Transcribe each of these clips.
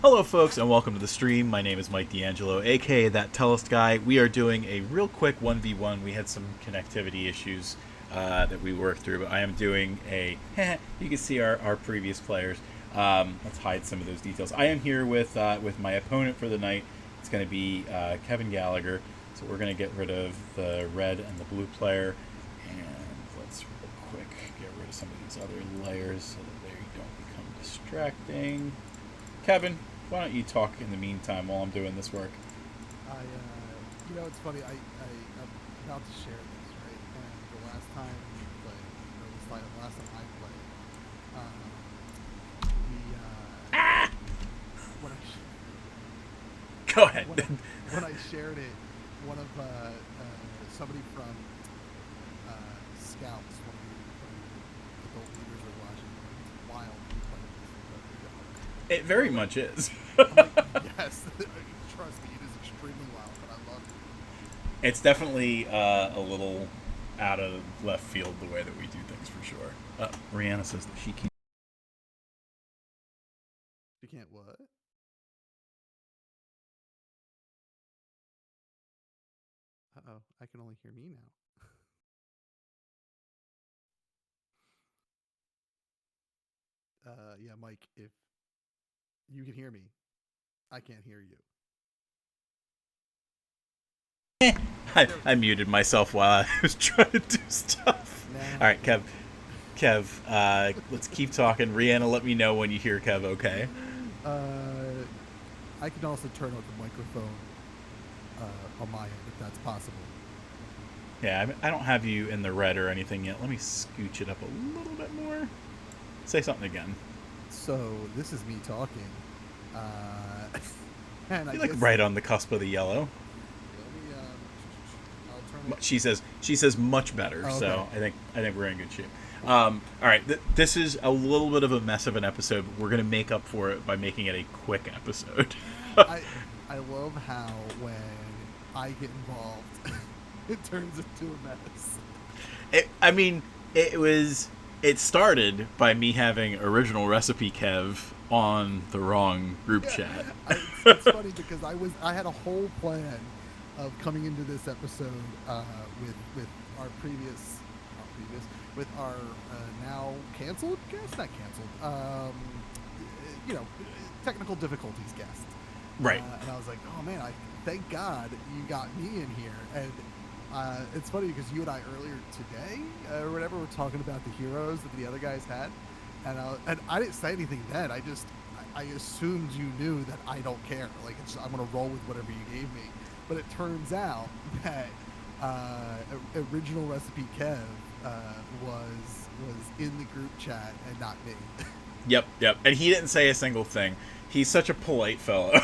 Hello, folks, and welcome to the stream. My name is Mike D'Angelo, aka That Tellest Guy. We are doing a real quick 1v1. We had some connectivity issues that we worked through, but I am doing a. You can see our previous players. Let's hide some of those details. I am here with my opponent for the night. It's going to be Kevin Gallagher. So we're going to get rid of the red and the blue player, and let's real quick get rid of some of these other layers so that they don't become distracting. Kevin, why don't you talk in the meantime while I'm doing this work? It's funny. I'm about to share this, right? And the last time we played, or the last time I played, when Go ahead. when I shared it, one of somebody from Scouts, one of the adult leaders are watching. It's wild to be playing this. It very much is. I'm like, yes, trust me, it is extremely wild, but I love it. It's definitely a little out of left field the way that we do things for sure. Rihanna says that she can't. You can't what? Uh-oh, I can only hear me now. Yeah, Mike, if you can hear me, I can't hear you. I muted myself while I was trying to do stuff. Now, All right, Kev, let's keep talking. Rihanna, let me know when you hear Kev, okay? I can also turn on the microphone on my end if that's possible. Yeah, I don't have you in the red or anything yet. Let me scooch it up a little bit more. Say something again. So this is me talking, and You're I like guess, right on the cusp of the yellow. Let me. I'll turn it. She says much better. Oh, okay. So I think we're in good shape. All right, this is a little bit of a mess of an episode, but we're gonna make up for it by making it a quick episode. I love how when I get involved, it turns into a mess. It started by me having original recipe Kev on the wrong group chat. It's funny because I had a whole plan of coming into this episode with our with our now canceled guest, not canceled, technical difficulties guest. Right. And I was like, oh man, thank God you got me in here. And it's funny because you and I earlier today or whatever were talking about the heroes that the other guys had, and I didn't say anything then. I assumed you knew that I don't care. Like I'm gonna roll with whatever you gave me. But it turns out that original recipe Kev was in the group chat and not me. Yep. And he didn't say a single thing. He's such a polite fellow.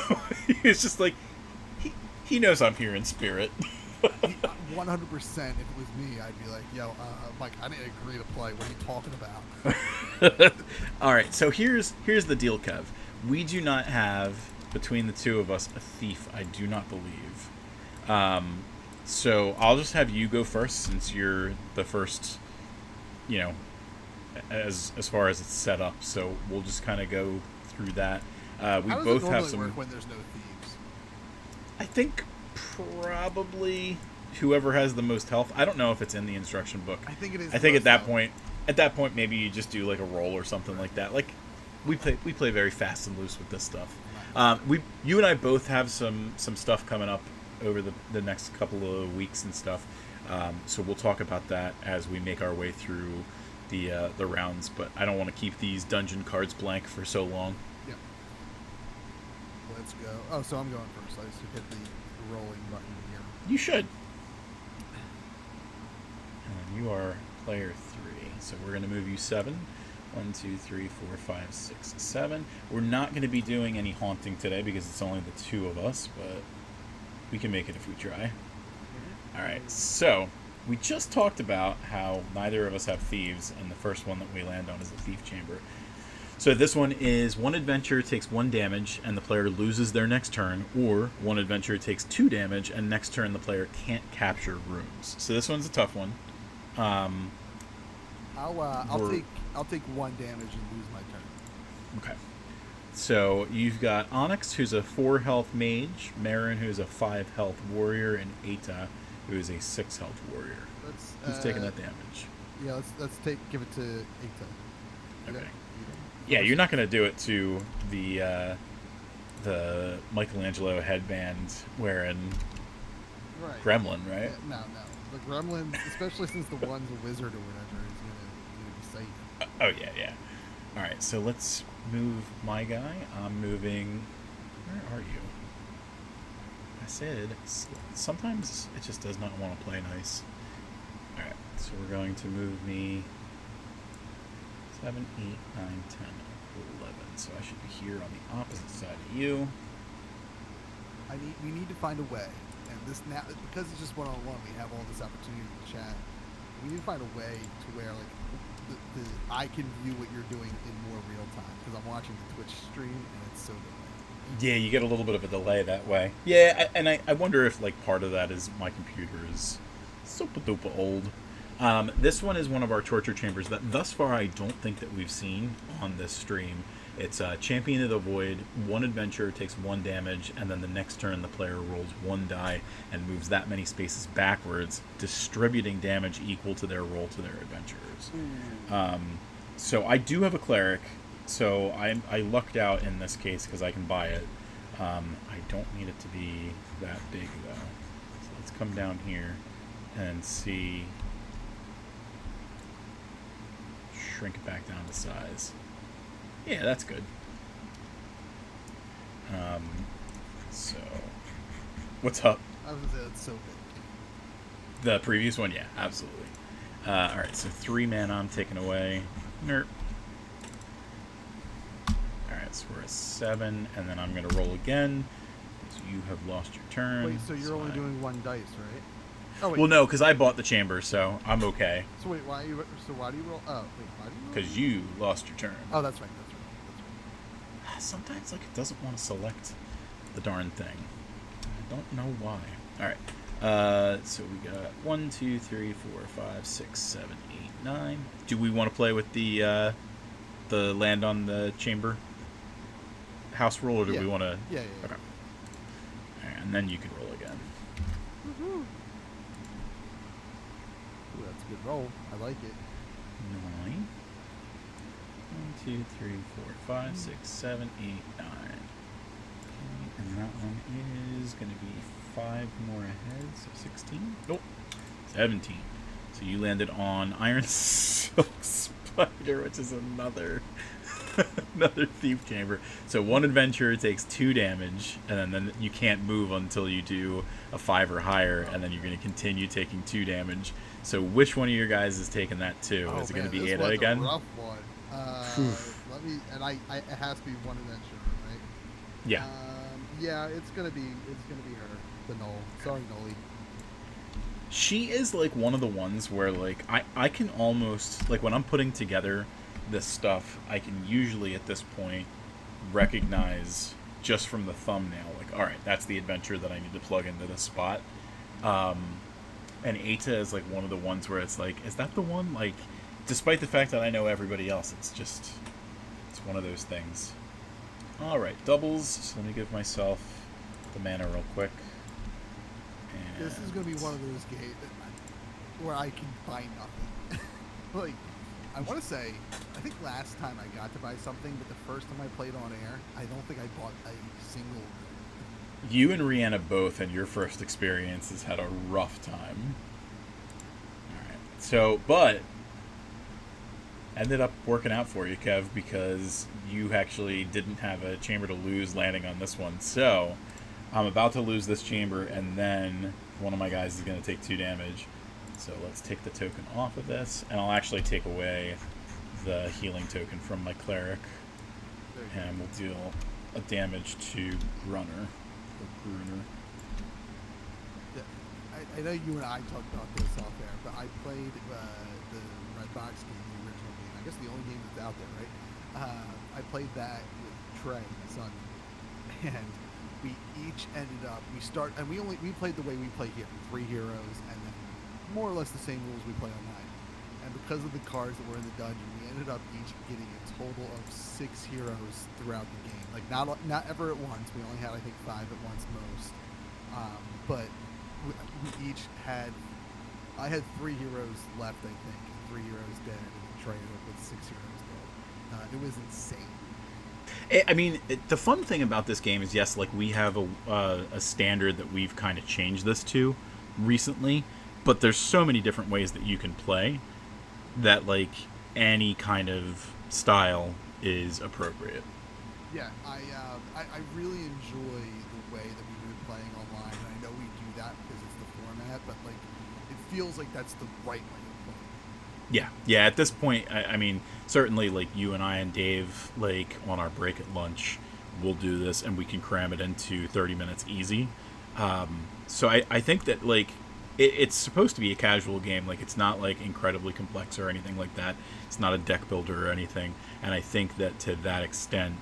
He's just like he knows I'm here in spirit. 100%. If it was me, I'd be like, "Yo, Mike, I didn't agree to play. What are you talking about?" All right. So here's the deal, Kev. We do not have between the two of us a thief. I do not believe. So I'll just have you go first since you're the first. As far as it's set up. So we'll just kind of go through that. We How does both it have normally some. work when there's no thieves? I think probably whoever has the most health. I don't know if it's in the instruction book. I think it is. I think at that point, maybe you just do like a roll or something like that. Like we play very fast and loose with this stuff. You and I both have some stuff coming up over the next couple of weeks and stuff. So we'll talk about that as we make our way through the rounds. But I don't want to keep these dungeon cards blank for so long. Yeah. Let's go. Oh, so I'm going first. I just hit the rolling button here. You should. And you are player 3, so we're going to move you 7. 1, 2, 3, 4, 5, 6, 7. We're not going to be doing any haunting today because it's only the two of us, but we can make it if we try. All right, so we just talked about how neither of us have thieves, and the first one that we land on is the thief chamber. So this one is one adventure takes 1 damage and the player loses their next turn, or one adventure takes 2 damage and next turn the player can't capture rooms. So this one's a tough one. I'll take 1 damage and lose my turn. Okay. So you've got Onyx, who's a 4 health mage, Marin, who's a 5 health warrior, and Eta, who is a 6 health warrior. Let's Who's taking that damage? yeah, let's give it to Eita. Okay. Yeah, you're not gonna do it to the Michelangelo headband wearing Right. gremlin, right? Yeah, no. The gremlin, especially since the one's a wizard or whatever, is gonna be safe. Oh yeah. All right, so let's move my guy. I'm moving. Where are you? I said sometimes it just does not want to play nice. All right, so we're going to move me 7, 8, 9, 10, 11. So I should be here on the opposite side of you. We need to find a way, and this now because it's just one-on-one. We have all this opportunity to chat. We need to find a way to where I can view what you're doing in more real time because I'm watching the Twitch stream and it's so good. Yeah, you get a little bit of a delay that way. Yeah, and I wonder if like part of that is my computer is super duper old. This one is one of our torture chambers that thus far I don't think that we've seen on this stream. It's Champion of the Void. One adventure takes 1 damage, and then the next turn the player rolls 1 die and moves that many spaces backwards, distributing damage equal to their roll to their adventurers. So I do have a cleric, so I lucked out in this case because I can buy it. I don't need it to be that big though. So let's come down here and see. Shrink it back down to size. Yeah, that's good. So, what's up? I was gonna say it's so big. The previous one, yeah, absolutely. All right, so 3 mana I'm taking away. Nerp. All right, so we're at 7, and then I'm gonna roll again. So you have lost your turn. Wait, so you're only doing 1 dice, right? Oh wait. Well, no, because I bought the chamber, so I'm okay. So wait, why do you roll? Oh, wait, why do you roll? Because you lost your turn. Oh, that's right. Sometimes like it doesn't want to select the darn thing. I don't know why. All right. So we got 1, 2, 3, 4, 5, 6, 7, 8, 9. Do we want to play with the land on the chamber house rule, or do we want to? Yeah. Okay. All right, and then you can roll again. Woohoo! Ooh, that's a good roll. I like it. 9. 1, 2, 3, 4, 5, 6, 7, 8, 9. Okay, and that one is going to be 5 more ahead, so 16. Nope, 17. So you landed on Iron Silk Spider, which is another thief chamber. So 1 adventurer takes 2 damage, and then you can't move until you do a 5 or higher, and then you're going to continue taking 2 damage. So which one of your guys is taking that too? Is it going to be Ada again? A rough one. Let me, and it has to be 1 adventurer, right? Yeah. Yeah, it's gonna be her, the Null. Sorry, Nully. She is like one of the ones where like I can almost like when I'm putting together this stuff, I can usually at this point recognize just from the thumbnail, like, all right, that's the adventure that I need to plug into this spot. And Eta is like one of the ones where it's like, is that the one? Like, despite the fact that I know everybody else, it's one of those things. All right, doubles. So let me give myself the mana real quick. And This is gonna be one of those games where I can buy nothing. Like, I want to say, I think last time I got to buy something, but the first time I played on air, I don't think I bought a single. You and Rihanna both, in your first experiences, had a rough time. All right. So, but ended up working out for you, Kev, because you actually didn't have a chamber to lose landing on this one. So I'm about to lose this chamber, and then one of my guys is going to take 2 damage. So let's take the token off of this, and I'll actually take away the healing token from my cleric, and we'll deal a damage to Grunner. Yeah, I know you and I talked about this off there, but I played the Red Box game, the original game. I guess the only game that's out there, right? I played that with Trey, my son, and we each ended up. We played the way we play here, 3 heroes, and then more or less the same rules we play online. and because of the cards that were in the dungeon, we ended up each getting a total of 6 heroes throughout the game. Like not ever at once. We only had I think 5 at once most. But we each had. I had 3 heroes left, I think, and 3 heroes dead, and Trey with 6 heroes dead. It was insane. I mean, the fun thing about this game is, yes, like we have a standard that we've kind of changed this to recently, but there's so many different ways that you can play that like any kind of style is appropriate. Yeah, I really enjoy the way that we've been playing online, and I know we do that because it's the format, but like it feels like that's the right way of playing. Yeah. At this point, I mean, certainly like you and I and Dave, like on our break at lunch, we'll do this and we can cram it into 30 minutes easy. So I think that like it's supposed to be a casual game. Like it's not like incredibly complex or anything like that. It's not a deck builder or anything. And I think that to that extent,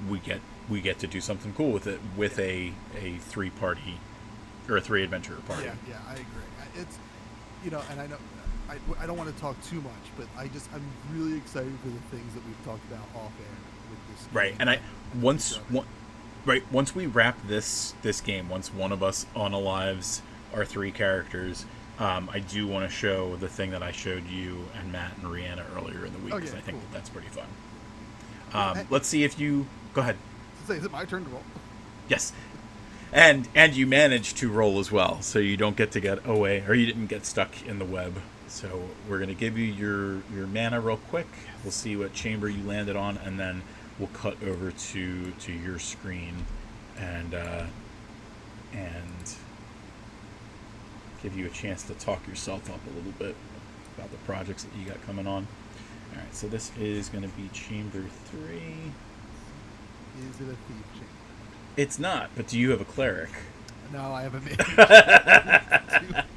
we get to do something cool with it with a 3-party or a 3 adventurer party. Yeah, I agree. It's and I know I don't want to talk too much, but I'm really excited for the things that we've talked about off air with this game. Right, and once we wrap this game, once one of us unalives our 3 characters, I do want to show the thing that I showed you and Matt and Rihanna earlier in the week, because I think cool. that's pretty fun. Let's see if you go ahead. Is it my turn to roll? Yes. And you managed to roll as well, so you don't get to get away, or you didn't get stuck in the web. So we're going to give you your mana real quick. We'll see what chamber you landed on, and then we'll cut over to your screen and give you a chance to talk yourself up a little bit about the projects that you got coming on. All right, so this is going to be chamber 3. Is it a thief chamber? It's not, but do you have a cleric? No, I have a mage.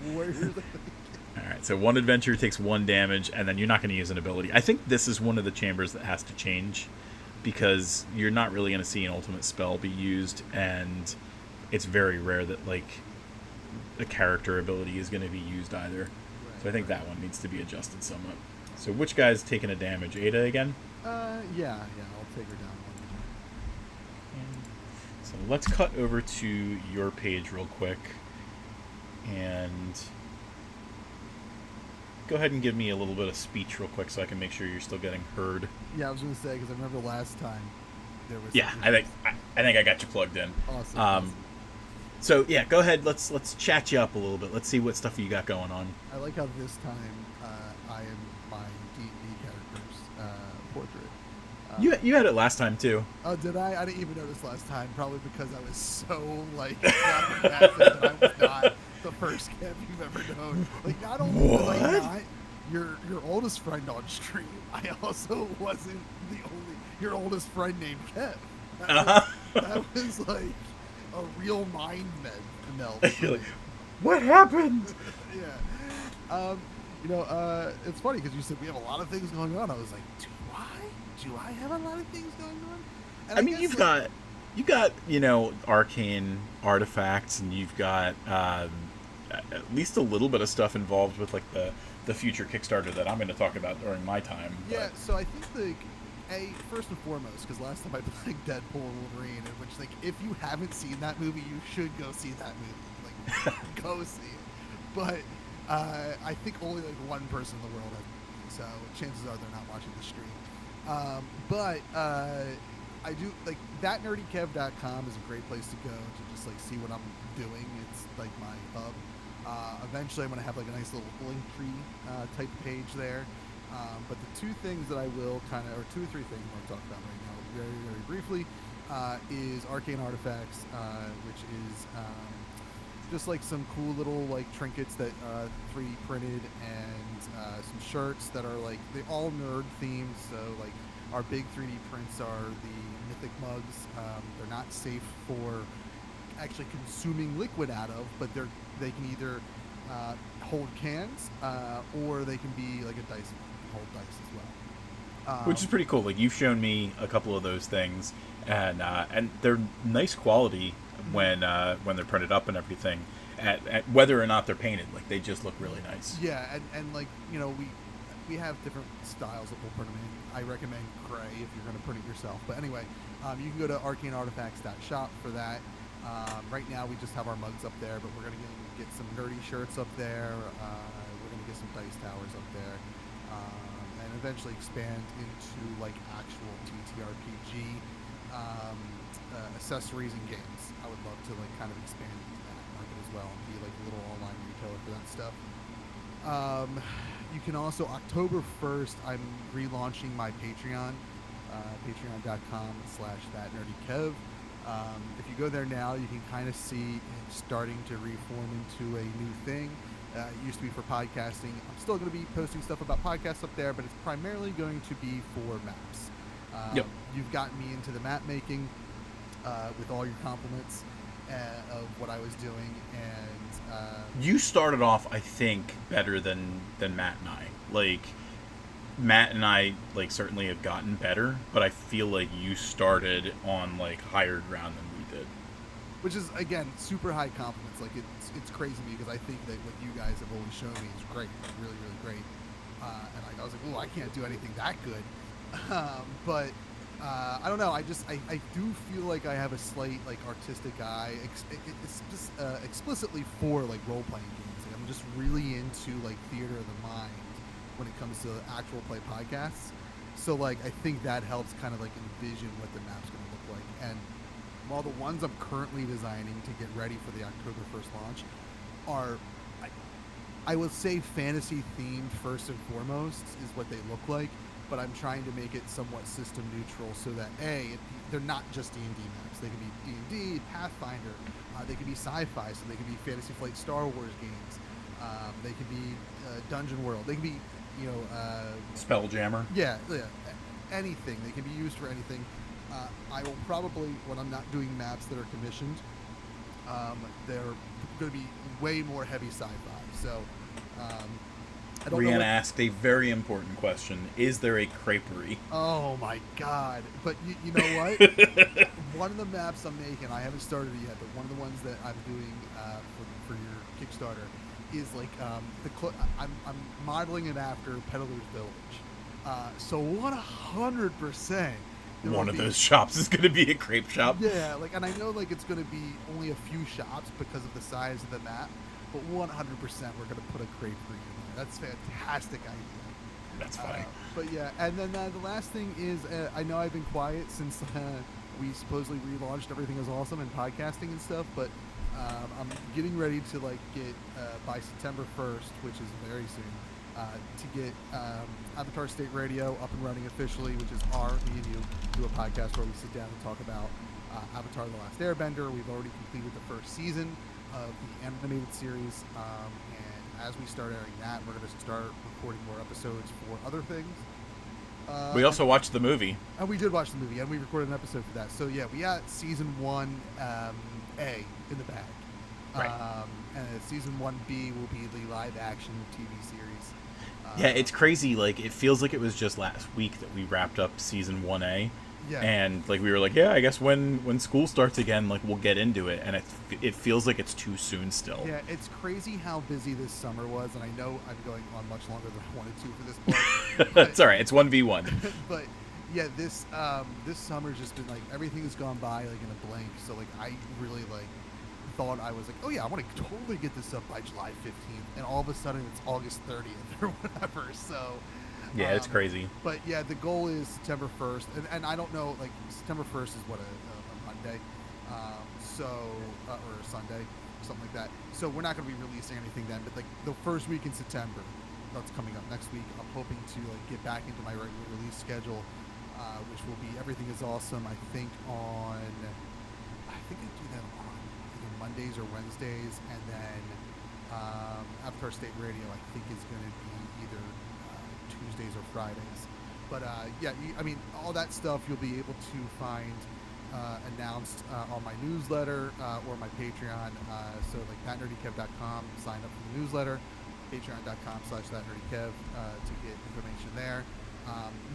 2 warriors. All right, so 1 adventurer takes 1 damage, and then you're not going to use an ability. I think this is one of the chambers that has to change, because you're not really going to see an ultimate spell be used, and it's very rare that like a character ability is going to be used either. So I think that one needs to be adjusted somewhat. So which guy's taking a damage? Ada again? Yeah, I'll take her down 1 So let's cut over to your page real quick, and go ahead and give me a little bit of speech real quick so I can make sure you're still getting heard. Yeah, I was going to say, because I remember last time there was... Yeah, I think I got you plugged in. Awesome. So yeah, go ahead. Let's chat you up a little bit. Let's see what stuff you got going on. I like how this time I am my D&D character's portrait. You had it last time too. Oh, did I? I didn't even notice last time. Probably because I was so like massive that I was not the first Kev you've ever known. Like not only was I not your oldest friend on stream, I also wasn't your oldest friend named Kev. That was like a real mind melt. You're like, what happened? Yeah. It's funny because you said we have a lot of things going on. I was like, do I have a lot of things going on? And I mean, you've got arcane artifacts, and you've got at least a little bit of stuff involved with like the future Kickstarter that I'm going to talk about during my time. Yeah, so I think first and foremost, because last time I played Deadpool and Wolverine, in which like if you haven't seen that movie, you should go see that movie. Like go see it. But I think only like 1 person in the world has, so chances are they're not watching the stream. But I do like thatnerdykev.com is a great place to go to just like see what I'm doing. It's like my hub. Eventually I'm going to have like a nice little link tree type page there. But the 2 things that I will or 2 or 3 things I want to talk about right now very, very briefly is Arcane Artifacts, which is just like some cool little like trinkets that 3D printed, and some shirts that are like they all nerd themed. So like our big 3D prints are the mythic mugs. They're not safe for actually consuming liquid out of, but they can either hold cans or they can be like a dice hold dice as well. Which is pretty cool. Like you've shown me a couple of those things, and they're nice quality when they're printed up and everything. at whether or not they're painted. Like they just look really nice. Yeah, and like we have different styles that we'll print them in. I recommend gray if you're going to print it yourself. But anyway, you can go to arcaneartifacts.shop for that. Right now we just have our mugs up there, but we're going to get some nerdy shirts up there. We're going to get some dice towers up there, and eventually expand into like actual TTRPG accessories and games. I would love to like kind of expand into that market as well and be like a little online retailer for that stuff. You can also, October 1st, I'm relaunching my Patreon, patreon.com/thatnerdykev. If you go there now, you can kind of see it starting to reform into a new thing. It used to be for podcasting. I'm still going to be posting stuff about podcasts up there, but it's primarily going to be for maps. Yep. You've gotten me into the map making with all your compliments of what I was doing, and You started off, I think, better than Matt and I. Like, Matt and I, like, certainly have gotten better, but I feel like you started on, like, higher ground than we did. which is again super high compliments. Like it's crazy to me because I think that what you guys have always shown me is great, like, really really great. And I was like, oh, I can't do anything that good. But I don't know. I do feel like I have a slight like artistic eye. It's just explicitly for like role playing games. Like, I'm just really into like theater of the mind when it comes to actual play podcasts. So like I think that helps kind of like envision what the map's going to look like. And while the ones I'm currently designing to get ready for the October 1st launch are, I would say fantasy themed first and foremost is what they look like, but I'm trying to make it somewhat system neutral so that they're not just D&D maps. They can be D&D, Pathfinder, they can be sci-fi, so they can be Fantasy Flight Star Wars games, they can be Dungeon World, they can be, Spelljammer. yeah, anything. They can be used for anything. I will probably, when I'm not doing maps that are commissioned, they're going to be way more heavy sci-fi. So, I don't know. Brianna asked a very important question. Is there a creperie? Oh my god. But you know what? One of the maps I'm making, I haven't started it yet, but one of the ones that I'm doing for your Kickstarter is like I'm modeling it after Peddler's Village. So 100%. One of those shops is going to be a crepe shop. Yeah, like, and I know like it's going to be only a few shops because of the size of the map, but 100% we're going to put a crepe for you. That's a fantastic idea. That's funny. But yeah, and then the last thing is, I know I've been quiet since we supposedly relaunched Everything Is Awesome and podcasting and stuff, but I'm getting ready to like get by September 1st, which is very soon, to get Avatar State Radio up and running officially, which is me and you do a podcast where we sit down and talk about Avatar: The Last Airbender. We've already completed the first season of the animated series, and as we start airing that, we're going to start recording more episodes for other things. We also watched the movie. And we did watch the movie, and we recorded an episode for that. So yeah, we got season 1A in the bag. Right. And season 1B will be the live action TV series. Yeah, it's crazy. Like, it feels like it was just last week that we wrapped up season 1A. Yeah. And, like, we were like, yeah, I guess when school starts again, like, we'll get into it. And it feels like it's too soon still. Yeah, it's crazy how busy this summer was. And I know I'm going on much longer than I wanted to for this part. That's all right. It's 1v1. But, yeah, this summer's just been, like, everything has gone by, like, in a blink. So, like, I really, like, thought I was like, oh yeah, I want to totally get this up by July 15th, and all of a sudden it's August 30th or whatever. So Yeah, it's crazy. But yeah, the goal is September 1st, and I don't know, like September 1st is what a Monday, or a Sunday, something like that. So we're not going to be releasing anything then, but like the first week in September, that's coming up next week. I'm hoping to like get back into my regular release schedule, which will be Everything Is Awesome. I think I do that on Mondays or Wednesdays, and then Avatar State Radio I think is going to be either Tuesdays or Fridays. But yeah, I mean all that stuff you'll be able to find announced on my newsletter or my Patreon. So like thatnerdykev.com, sign up for the newsletter. Patreon.com/thatnerdykev to get information there.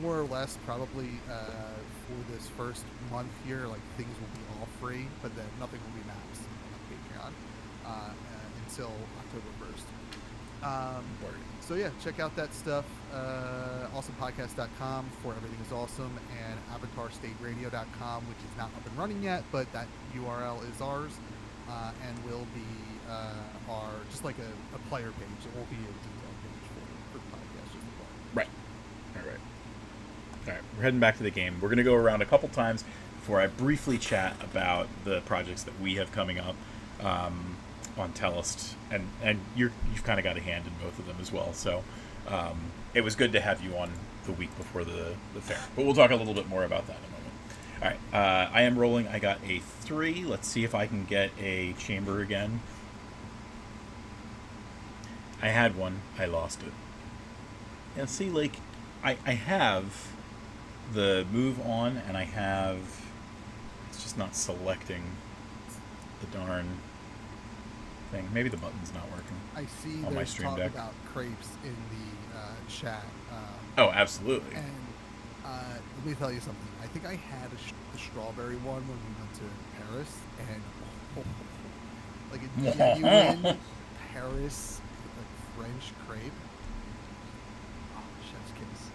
More or less probably for this first month here, like things will be all free, but then nothing will be maps. Patreon until October 1st. Word. So yeah, check out that stuff. Awesomepodcast.com for Everything is Awesome, and avatarstateradio.com, which is not up and running yet, but that URL is ours, and will be our just like a player page. It won't be a detailed page for the podcast, just the player. Right. All right. We're heading back to the game. We're going to go around a couple times before I briefly chat about the projects that we have coming up on Tellust, and you've kind of got a hand in both of them as well. So it was good to have you on the week before the fair. But we'll talk a little bit more about that in a moment. All right. I am rolling. I got a 3. Let's see if I can get a chamber again. I had one. I lost it. And see, like, I have the move on, and I have... It's just not selecting the darn thing. Maybe the button's not working. I see on my there's Stream talk Deck. about crepes in the chat. Oh, absolutely. And let me tell you something. I think I had the strawberry one when we went to Paris, and like a genuine Paris like French crepe. Oh, chef's kiss.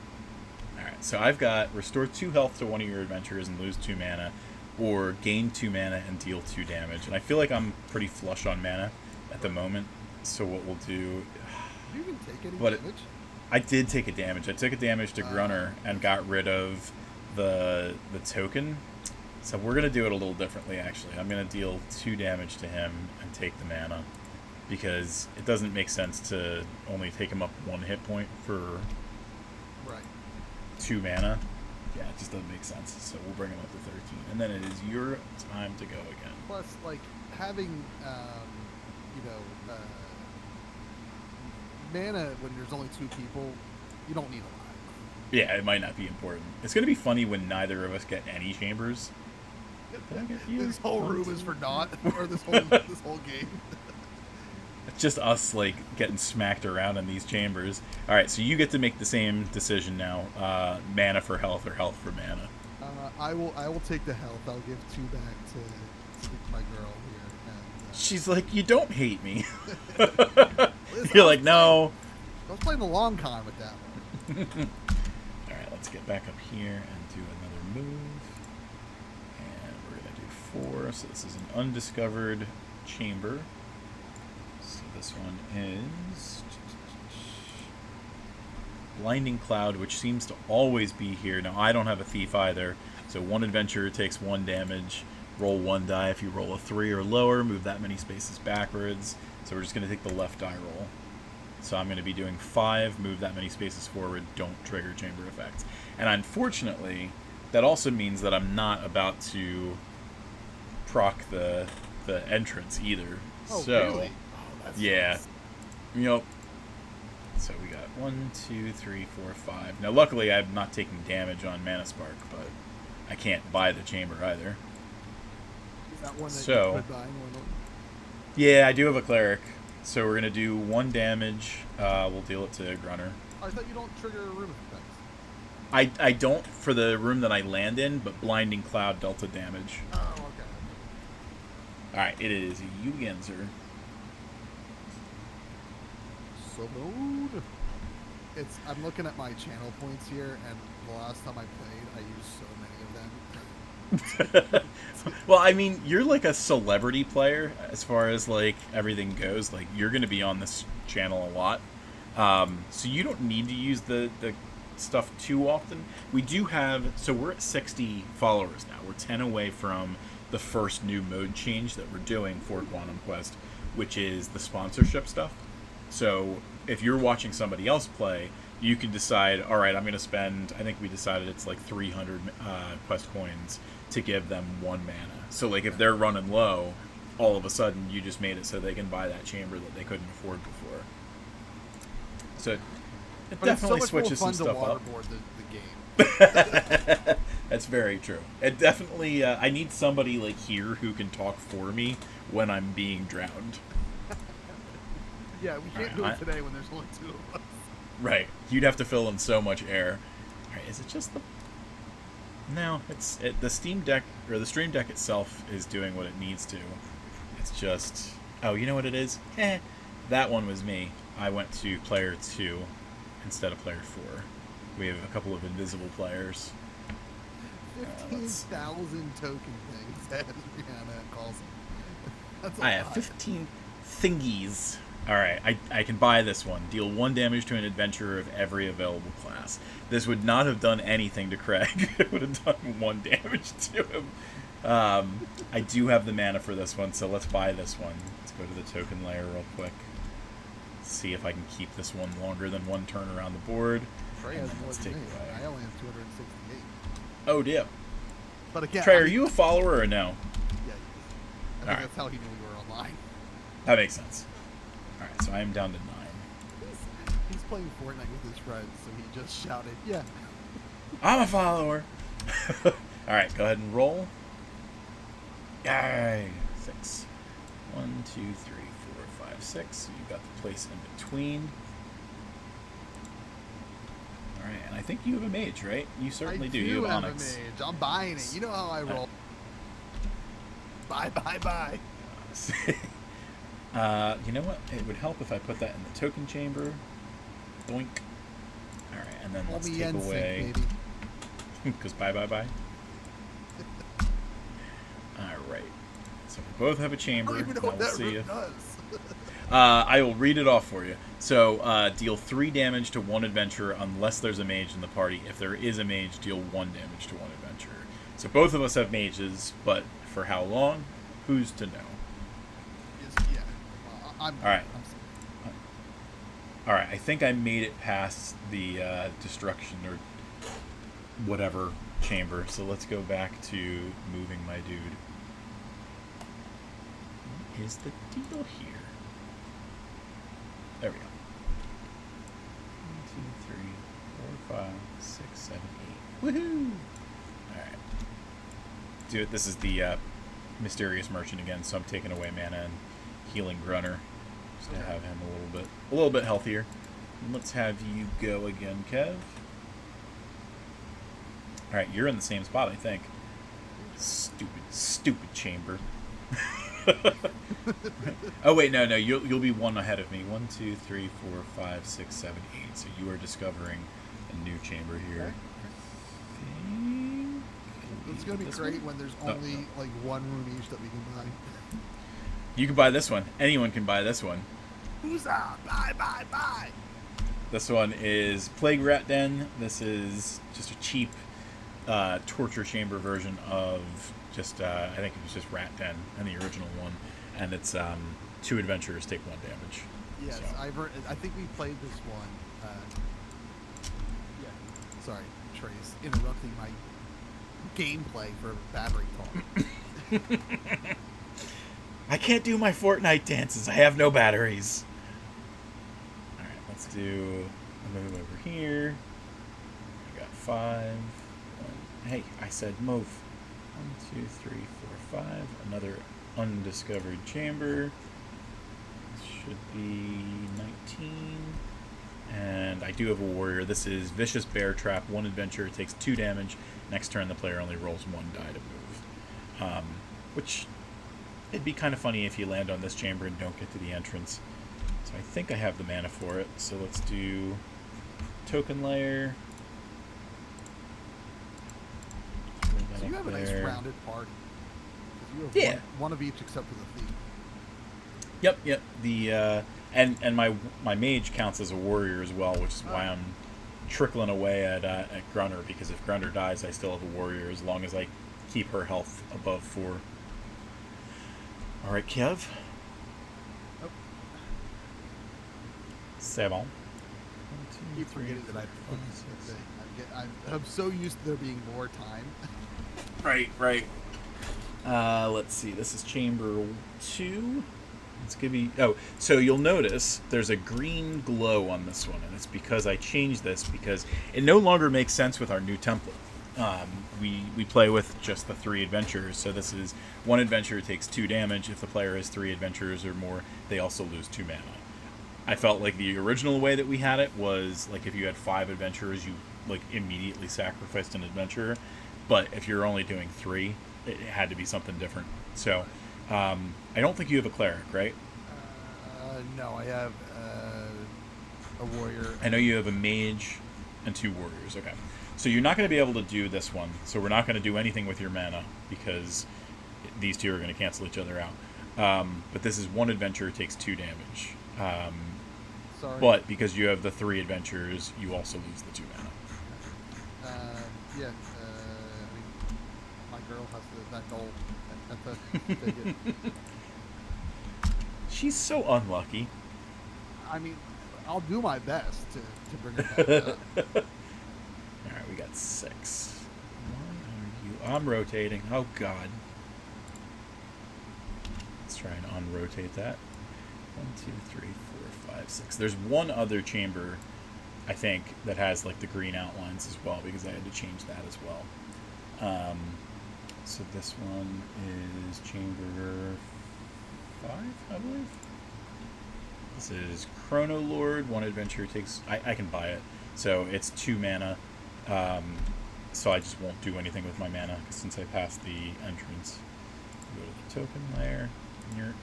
Alright, so I've got restore 2 health to one of your adventurers and lose 2 mana, or gain 2 mana and deal 2 damage. And I feel like I'm pretty flush on mana at the moment, so what we'll do... Did you even take any damage? I did take a damage. I took a damage to Grunner and got rid of the token. So we're going to do it a little differently, actually. I'm going to deal 2 damage to him and take the mana, because it doesn't make sense to only take him up 1 hit point for 2 mana. Yeah, it just doesn't make sense. So we'll bring him up to 13. And then it is your time to go again. Plus, like, having, mana when there's only 2 people, you don't need a lot. Yeah, it might not be important. It's going to be funny when neither of us get any chambers. This whole room is for naught, or this whole game. It's just us, like, getting smacked around in these chambers. All right, so you get to make the same decision now. Mana for health or health for mana. I will take the health. I'll give 2 back to my girl here. And, she's like, you don't hate me. You're like, no. I was playing the long con with that one. All right, let's get back up here and do another move. And we're going to do 4. So this is an undiscovered chamber. So this one is Blinding Cloud, which seems to always be here. Now, I don't have a thief either. So 1 adventurer takes 1 damage. Roll 1 die. If you roll a 3 or lower, move that many spaces backwards. So we're just going to take the left die roll. So I'm going to be doing 5, move that many spaces forward, don't trigger chamber effects. And unfortunately, that also means that I'm not about to proc the entrance either. Oh, so, really? Oh, that's yeah. nice. Yep. So we got 1, 2, 3, 4, 5. Now, luckily, I'm not taking damage on Mana Spark, but I can't buy the chamber either. Is that one that So- you could buy normally? Yeah, I do have a cleric. So we're going to do 1 damage. We'll deal it to Grunner. Oh, I thought you don't trigger room effects. I don't for the room that I land in, but Blinding Cloud delta damage. Oh, okay. Alright, it is Yugenzer. So mood. I'm looking at my channel points here, and the last time I played, I used so many of them. Well, I mean, you're like a celebrity player as far as like everything goes. Like, you're going to be on this channel a lot. So you don't need to use the stuff too often. We do have, so we're at 60 followers now. We're 10 away from the first new mode change that we're doing for Quantum Quest, which is the sponsorship stuff. So if you're watching somebody else play, you can decide, all right, I'm going to spend, I think we decided it's like 300 quest coins to give them 1 mana. So like if they're running low, all of a sudden you just made it so they can buy that chamber that they couldn't afford before. So it But definitely it's so much switches more some fun stuff to up. waterboard the game. That's very true. It definitely, I need somebody like here who can talk for me when I'm being drowned. Yeah, we can't do it today when there's only 2 of us. Right. You'd have to fill in so much air. Alright, is it just the... No, the Steam Deck, or the Stream Deck itself is doing what it needs to. It's just Oh, you know what it is? That one was me. I went to player 2 instead of player 4. We have a couple of invisible players. Let's 15,000 token things, as Rihanna calls them. That's a I have lot. 15 thingies. Alright, I can buy this one. Deal 1 damage to an adventurer of every available class. This would not have done anything to Craig. It would have done 1 damage to him. I do have the mana for this one, so let's buy this one. Let's go to the token layer real quick. See if I can keep this one longer than 1 turn around the board. Trey And has then more let's than take me. away. I only have 268. Oh, dear. But again, Trey, I are mean, you a follower or no? Yeah, he is. I think Alright. that's how he knew we were online. That makes sense. Alright, so I am down to 9. He's playing Fortnite with his friends, so he just shouted, "Yeah." I'm a follower. Alright, go ahead and roll. Yay! 6. 1, 2, 3, 4, 5, 6. So you got the place in between. Alright, and I think you have a mage, right? You certainly I do. You have a Onyx. mage. I'm buying it. You know how I roll. Buy, buy, buy. You know what? It would help if I put that in the token chamber. Doink. Alright, and then let's Call me take NSYNC, away. baby. Because bye. Alright. So we both have a I chamber. don't even know Now what we'll that see room if. does. I will read it off for you. So, deal 3 damage to 1 adventurer unless there's a mage in the party. If there is a mage, deal 1 damage to 1 adventurer. So both of us have mages, but for how long? Who's to know? Yeah. I'm All right. I'm sorry. Alright, I think I made it past the destruction or whatever chamber. So let's go back to moving my dude. What is the deal here? There we go. 1, 2, 3, 4, 5, 6, 7, 8. Woohoo! Alright. Do it. This is the mysterious merchant again, so I'm taking away mana and healing Grunner. Just to have him a little bit healthier. And let's have you go again, Kev. Alright, you're in the same spot, I think. Stupid chamber. Oh wait, no, you'll be 1 ahead of me. 1, 2, 3, 4, 5, 6, 7, 8. So you are discovering a new chamber here. It's gonna be This great one? when there's Oh, only no. like 1 room each that we can buy. You can buy this one. Anyone can buy this one. Who's up? Buy. This one is Plague Rat Den. This is just a cheap torture chamber version of just I think it was just Rat Den and the original one, and it's 2 adventurers take 1 damage. Yes, So, I think we played this one. Yeah. Sorry, Trey's interrupting my gameplay for battery talk. I can't do my Fortnite dances. I have no batteries. All right, let's do a move over here. I got 5. 1. Hey, I said move. 1, 2, 3, 4, 5. Another undiscovered chamber. This should be 19. And I do have a warrior. This is Vicious Bear Trap. 1 adventurer takes 2 damage. Next turn, the player only rolls 1 die to move. Which, it'd be kind of funny if you land on this chamber and don't get to the entrance. So I think I have the mana for it. So let's do token layer. So you have a nice rounded party. 'Cause you have Yeah. one of each except for the thief. Yep. The and my mage counts as a warrior as well, which is why I'm trickling away at Grunner, because if Grunner dies, I still have a warrior as long as I keep her health above 4. All right, Kev. Oh. C'est bon. 1, I 2, keep 3, forgetting that 4, I 5, 6. I'm so used to there being more time. Right. Let's see. This is chamber 2. Let's give you. Oh, so you'll notice there's a green glow on this one, and it's because I changed this because it no longer makes sense with our new template. We play with just the 3 adventurers, so this is 1 adventurer takes 2 damage. If the player has 3 adventurers or more, they also lose 2 mana. I felt like the original way that we had it was like if you had 5 adventurers, you like immediately sacrificed an adventurer, but if you're only doing 3, it had to be something different. So I don't think you have a cleric, right? No, I have a warrior. I know you have a mage and 2 warriors. Okay. So you're not going to be able to do this one. So we're not going to do anything with your mana because these 2 are going to cancel each other out. But this is 1 adventure, takes 2 damage. Sorry. But because you have the 3 adventures, you also lose the 2 mana. Yeah. I mean, my girl has that goal. Take it. She's so unlucky. I mean, I'll do my best to bring it back up. Alright, we got 6. Why are you... I'm rotating. Oh, God. Let's try and unrotate that. 1, 2, 3, 4, 5, 6. There's one other chamber, I think, that has, like, the green outlines as well, because I had to change that as well. So this one is chamber 5, I believe. This is Chrono Lord. 1 adventure takes... I can buy it. So it's 2 mana. So I just won't do anything with my mana since I passed the entrance. Go to the token layer. Here.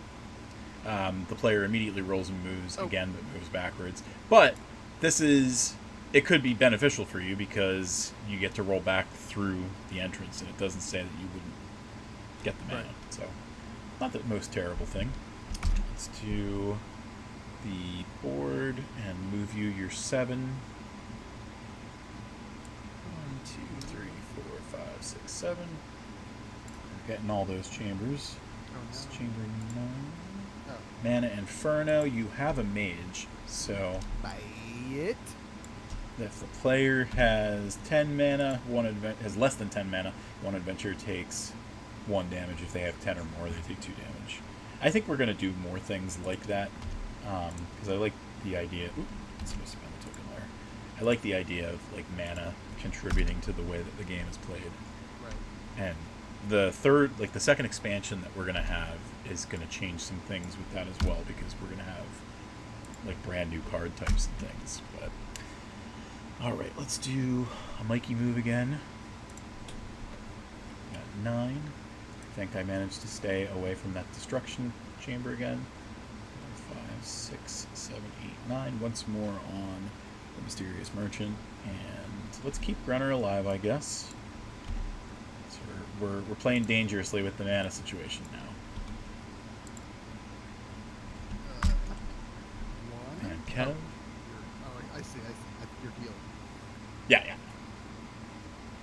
The player immediately rolls and moves again, but moves backwards. But this is... It could be beneficial for you because you get to roll back through the entrance, and it doesn't say that you wouldn't get the mana. Right. So, not the most terrible thing. Let's do the board and move you your 7. 1, 2, 3, 4, 5, 6, 7. We're getting all those chambers. It's chamber 9. Oh. Mana Inferno. You have a mage, so... Buy it. If the player has 10 mana, has less than 10 mana, 1 adventure takes 1 damage. If they have 10 or more, they take 2 damage. I think we're going to do more things like that, because I like the idea... Oop, it's supposed to be on the token layer. I like the idea of like mana contributing to the way that the game is played. Right. And the second expansion that we're going to have is going to change some things with that as well, because we're going to have like brand new card types and things. But alright, let's do a Mikey move again. Got 9. I think I managed to stay away from that destruction chamber again. 4, 5, 6, 7, 8, 9. Once more on the Mysterious Merchant. And let's keep Grunner alive, I guess. So we're playing dangerously with the mana situation now. 1. And Kev. I see. You're healed. Yeah.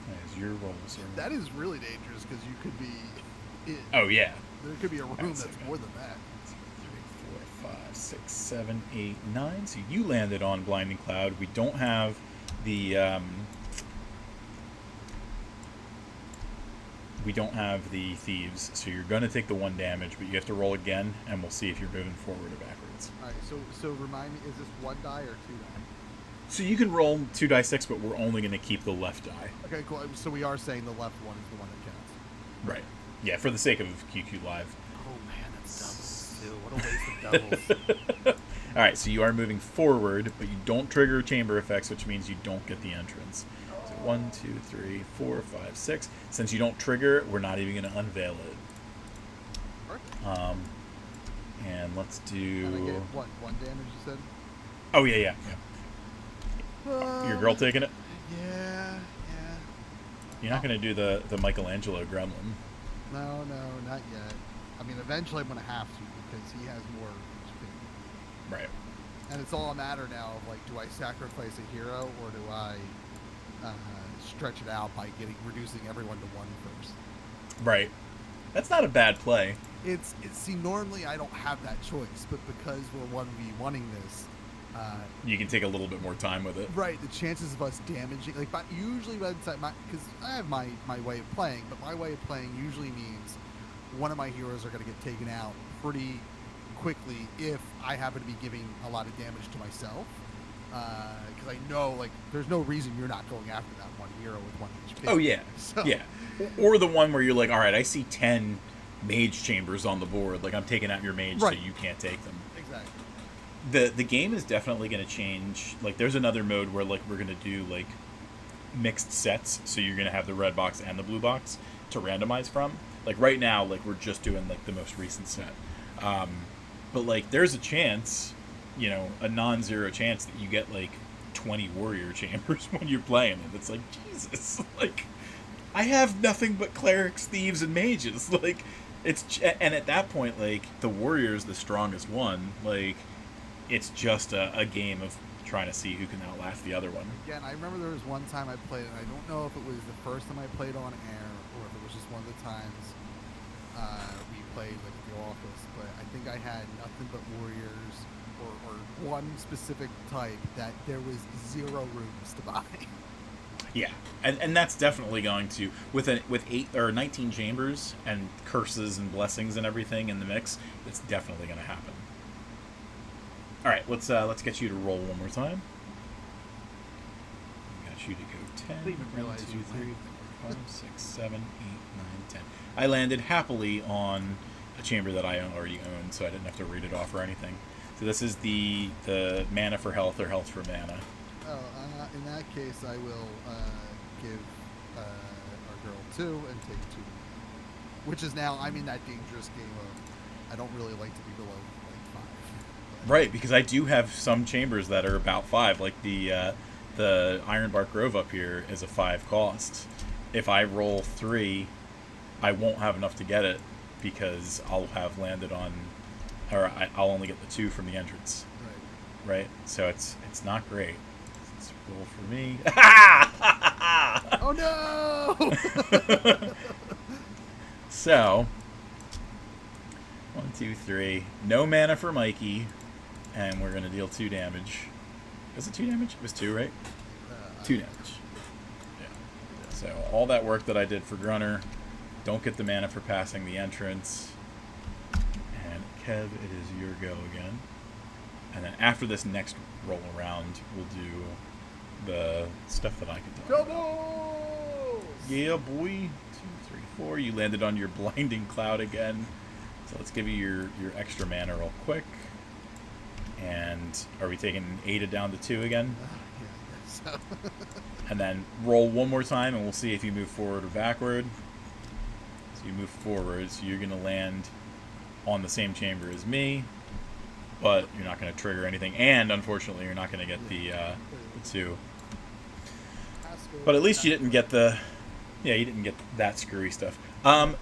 That is your roll, sir. That is really dangerous because you could be... Oh, yeah. There could be a room that's more than that. 2, 3, 4, 5, 6, 7, 8, 9. So you landed on Blinding Cloud. We don't have the... we don't have the Thieves, so you're going to take the 1 damage, but you have to roll again, and we'll see if you're moving forward or backwards. All right, so remind me, is this 1 die or 2 die? So you can roll 2d6, but we're only going to keep the left die. Okay, cool. So we are saying the left one is the one that counts. Right. Yeah, for the sake of QQ Live. Oh man, that's doubles too. What a waste of doubles. All right, so you are moving forward, but you don't trigger chamber effects, which means you don't get the entrance. So 1, 2, 3, 4, 5, 6. Since you don't trigger, we're not even going to unveil it. Perfect. And let's do... And I get, what, 1 damage you said? Oh, yeah. Your girl taking it? Yeah. You're not going to do the Michelangelo gremlin. No, not yet. I mean, eventually I'm going to have to because he has more HP. Right. And it's all a matter now of, like, do I sacrifice a hero or do I stretch it out by reducing everyone to 1 first? Right. That's not a bad play. See, normally I don't have that choice, but because we're 1v1ing this, you can take a little bit more time with it. Right, the chances of us damaging, like, usually because I have my way of playing, but my way of playing usually means one of my heroes are going to get taken out pretty quickly if I happen to be giving a lot of damage to myself. Because I know, like, there's no reason you're not going after that one hero with 1 HP. Oh, yeah. So. Yeah. Or the one where you're like, all right, I see 10 mage chambers on the board. Like, I'm taking out your mage so you can't take them. Exactly. The game is definitely going to change. Like, there's another mode where, like, we're going to do, like, mixed sets. So you're going to have the red box and the blue box to randomize from. Like, right now, like, we're just doing, like, the most recent set. But like, there's a chance, a non-zero chance that you get like 20 warrior chambers when you're playing it. It's like, Jesus, like, I have nothing but clerics, thieves, and mages. Like, and at that point, like, the warrior's the strongest one. Like, it's just a game of trying to see who can outlast the other one. Again, I remember there was one time I played, and I don't know if it was the first time I played on air or if it was just one of the times we played like at the office, but I think I had nothing but warriors or one specific type that there was 0 rooms to buy. Yeah, and that's definitely going to with 8 or 19 chambers and curses and blessings and everything in the mix. It's definitely going to happen. All right, let's get you to roll one more time. We got you to go 10. I didn't even realize 1, 2, you 3, landed. 4, 5, 6, 7, 8, 9, 10. I landed happily on a chamber that I already owned, so I didn't have to read it off or anything. So this is the mana for health or health for mana. Oh, in that case, I will give our girl 2 and take 2, which is now I'm in that dangerous game of I don't really like to be below like 5. Right, because I do have some chambers that are about 5, like the Ironbark Grove up here is a 5 cost. If I roll 3, I won't have enough to get it because I'll have landed on, or I'll only get the 2 from the entrance. Right. So it's not great. Let's roll for me. Oh no! So 1, 2, 3. No mana for Mikey, and we're gonna deal 2 damage. Was it 2 damage? It was 2, right? 2 damage. Yeah. So all that work that I did for Grunner, don't get the mana for passing the entrance. And Kev, it is your go again. And then after this next roll around, we'll do the stuff that I can talk about. Doubles! Yeah, boy. 2, 3, 4. You landed on your blinding cloud again. So let's give you your extra mana real quick. And are we taking Ada down to 2 again? Yeah, I guess so. And then roll one more time, and we'll see if you move forward or backward. So you move forward, so you're going to land on the same chamber as me, but you're not going to trigger anything. And unfortunately, you're not going to get the 2. But at least you didn't get you didn't get that screwy stuff.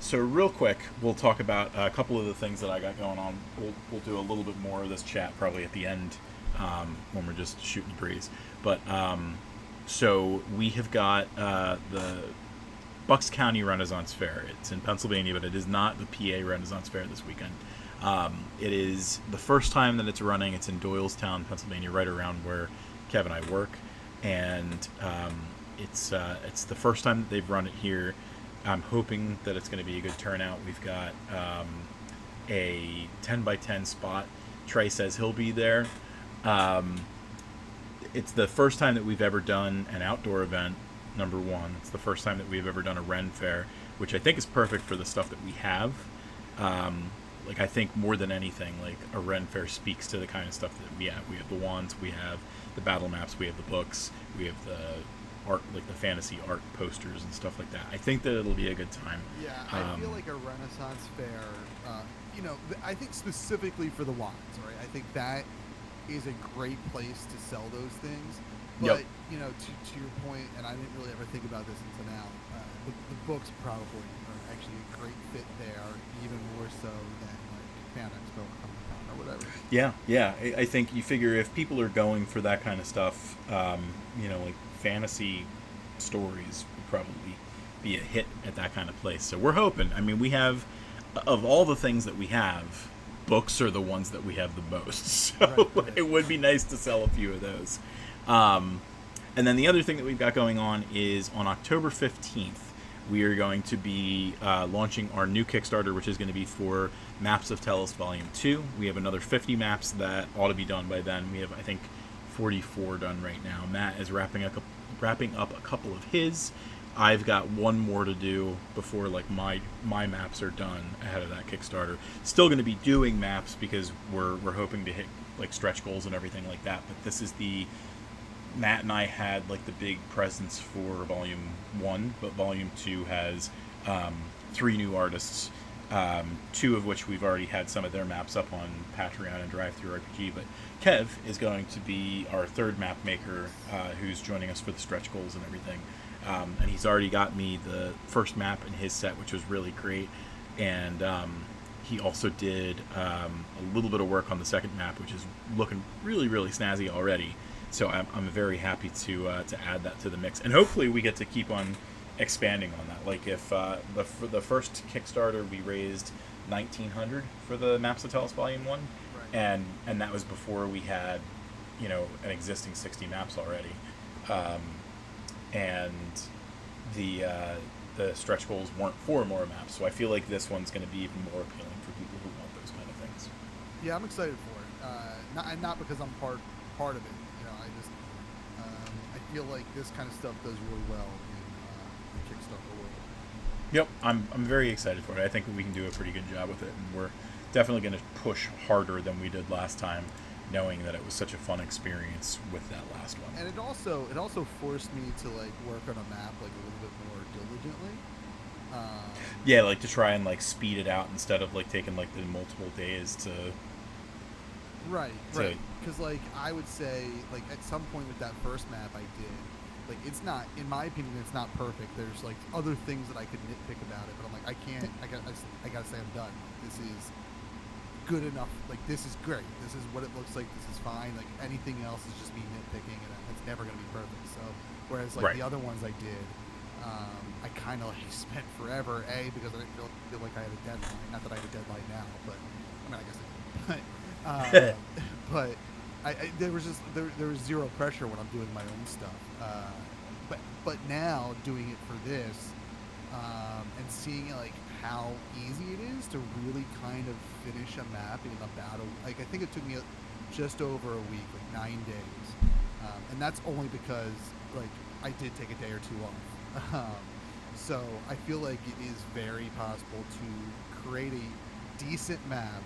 So real quick, we'll talk about a couple of the things that I got going on. We'll do a little bit more of this chat probably at the end when we're just shooting the breeze. But so we have got the Bucks County Renaissance Fair. It's in Pennsylvania, but it is not the PA Renaissance Fair this weekend. It is the first time that it's running. It's in Doylestown, Pennsylvania, right around where Kev and I work, and it's the first time that they've run it here. I'm hoping that it's going to be a good turnout. We've got a 10 by 10 spot. Trey says he'll be there. It's the first time that we've ever done an outdoor event, number one. It's the first time that we've ever done a Ren Fair, which I think is perfect for the stuff that we have. Like, I think more than anything, like, a Ren Fair speaks to the kind of stuff that we have. We have the wands, we have the battle maps, we have the books, we have the art, like the fantasy art posters and stuff like that. I think that it'll be a good time. Yeah, I feel like a Renaissance Fair, I think specifically for the wands, right? I think that is a great place to sell those things. But, Yep. To your point, and I didn't really ever think about this until now, the books probably are actually a great fit there, even more so than like Fan Expo or Comic-Con or whatever. Yeah. I think you figure if people are going for that kind of stuff, like fantasy stories would probably be a hit at that kind of place. So we're hoping. I mean, we have, of all the things that we have, books are the ones that we have the most. So Right. it would be nice to sell a few of those. And then the other thing that we've got going on is on October 15th, we are going to be launching our new Kickstarter, which is going to be for Maps of Telos Volume 2. We have another 50 maps that ought to be done by then. We have, I think, 44 done right now. Matt is wrapping up a couple of his. I've got one more to do before like my maps are done ahead of that Kickstarter. Still going to be doing maps because we're hoping to hit like stretch goals and everything like that. But this is Matt and I had like the big presence for Volume 1, but Volume 2 has 3 new artists two of which we've already had some of their maps up on Patreon and DriveThruRPG. But Kev is going to be our third map maker, who's joining us for the stretch goals and everything. And he's already got me the first map in his set, which was really great. And he also did a little bit of work on the second map, which is looking really, really snazzy already. So I'm very happy to add that to the mix, and hopefully we get to keep on expanding on that. Like if for the first Kickstarter we raised 1,900 for the Maps of Telos Volume 1, Right. and that was before we had, an existing 60 maps already, and the stretch goals weren't for more maps. So I feel like this one's going to be even more appealing for people who want those kind of things. Yeah, I'm excited for it. Not because I'm part of it. I just I feel like this kind of stuff does really well in the Kickstarter world. Yep, I'm very excited for it. I think we can do a pretty good job with it, and we're definitely going to push harder than we did last time, knowing that it was such a fun experience with that last one. And it also forced me to like work on a map like a little bit more diligently. Yeah, like to try and like speed it out instead of like taking like the multiple days to. Right. Because like I would say like at some point with that first map I did, like it's not, in my opinion, it's not perfect. There's like other things that I could nitpick about it, but I'm like I can't. I gotta say I'm done. This is good enough. Like this is great. This is what it looks like. This is fine. Like anything else is just me nitpicking, and it's never gonna be perfect. So whereas like Right. the other ones I did, I kind of like spent forever. Because I didn't feel like I had a deadline. Not that I have a deadline now, but I mean I guess I do. But there was zero pressure when I'm doing my own stuff. But now doing it for this, and seeing like how easy it is to really kind of finish a map in about like I think it took me just over a week, like 9 days, and that's only because like I did take a day or two off. So I feel like it is very possible to create a decent map.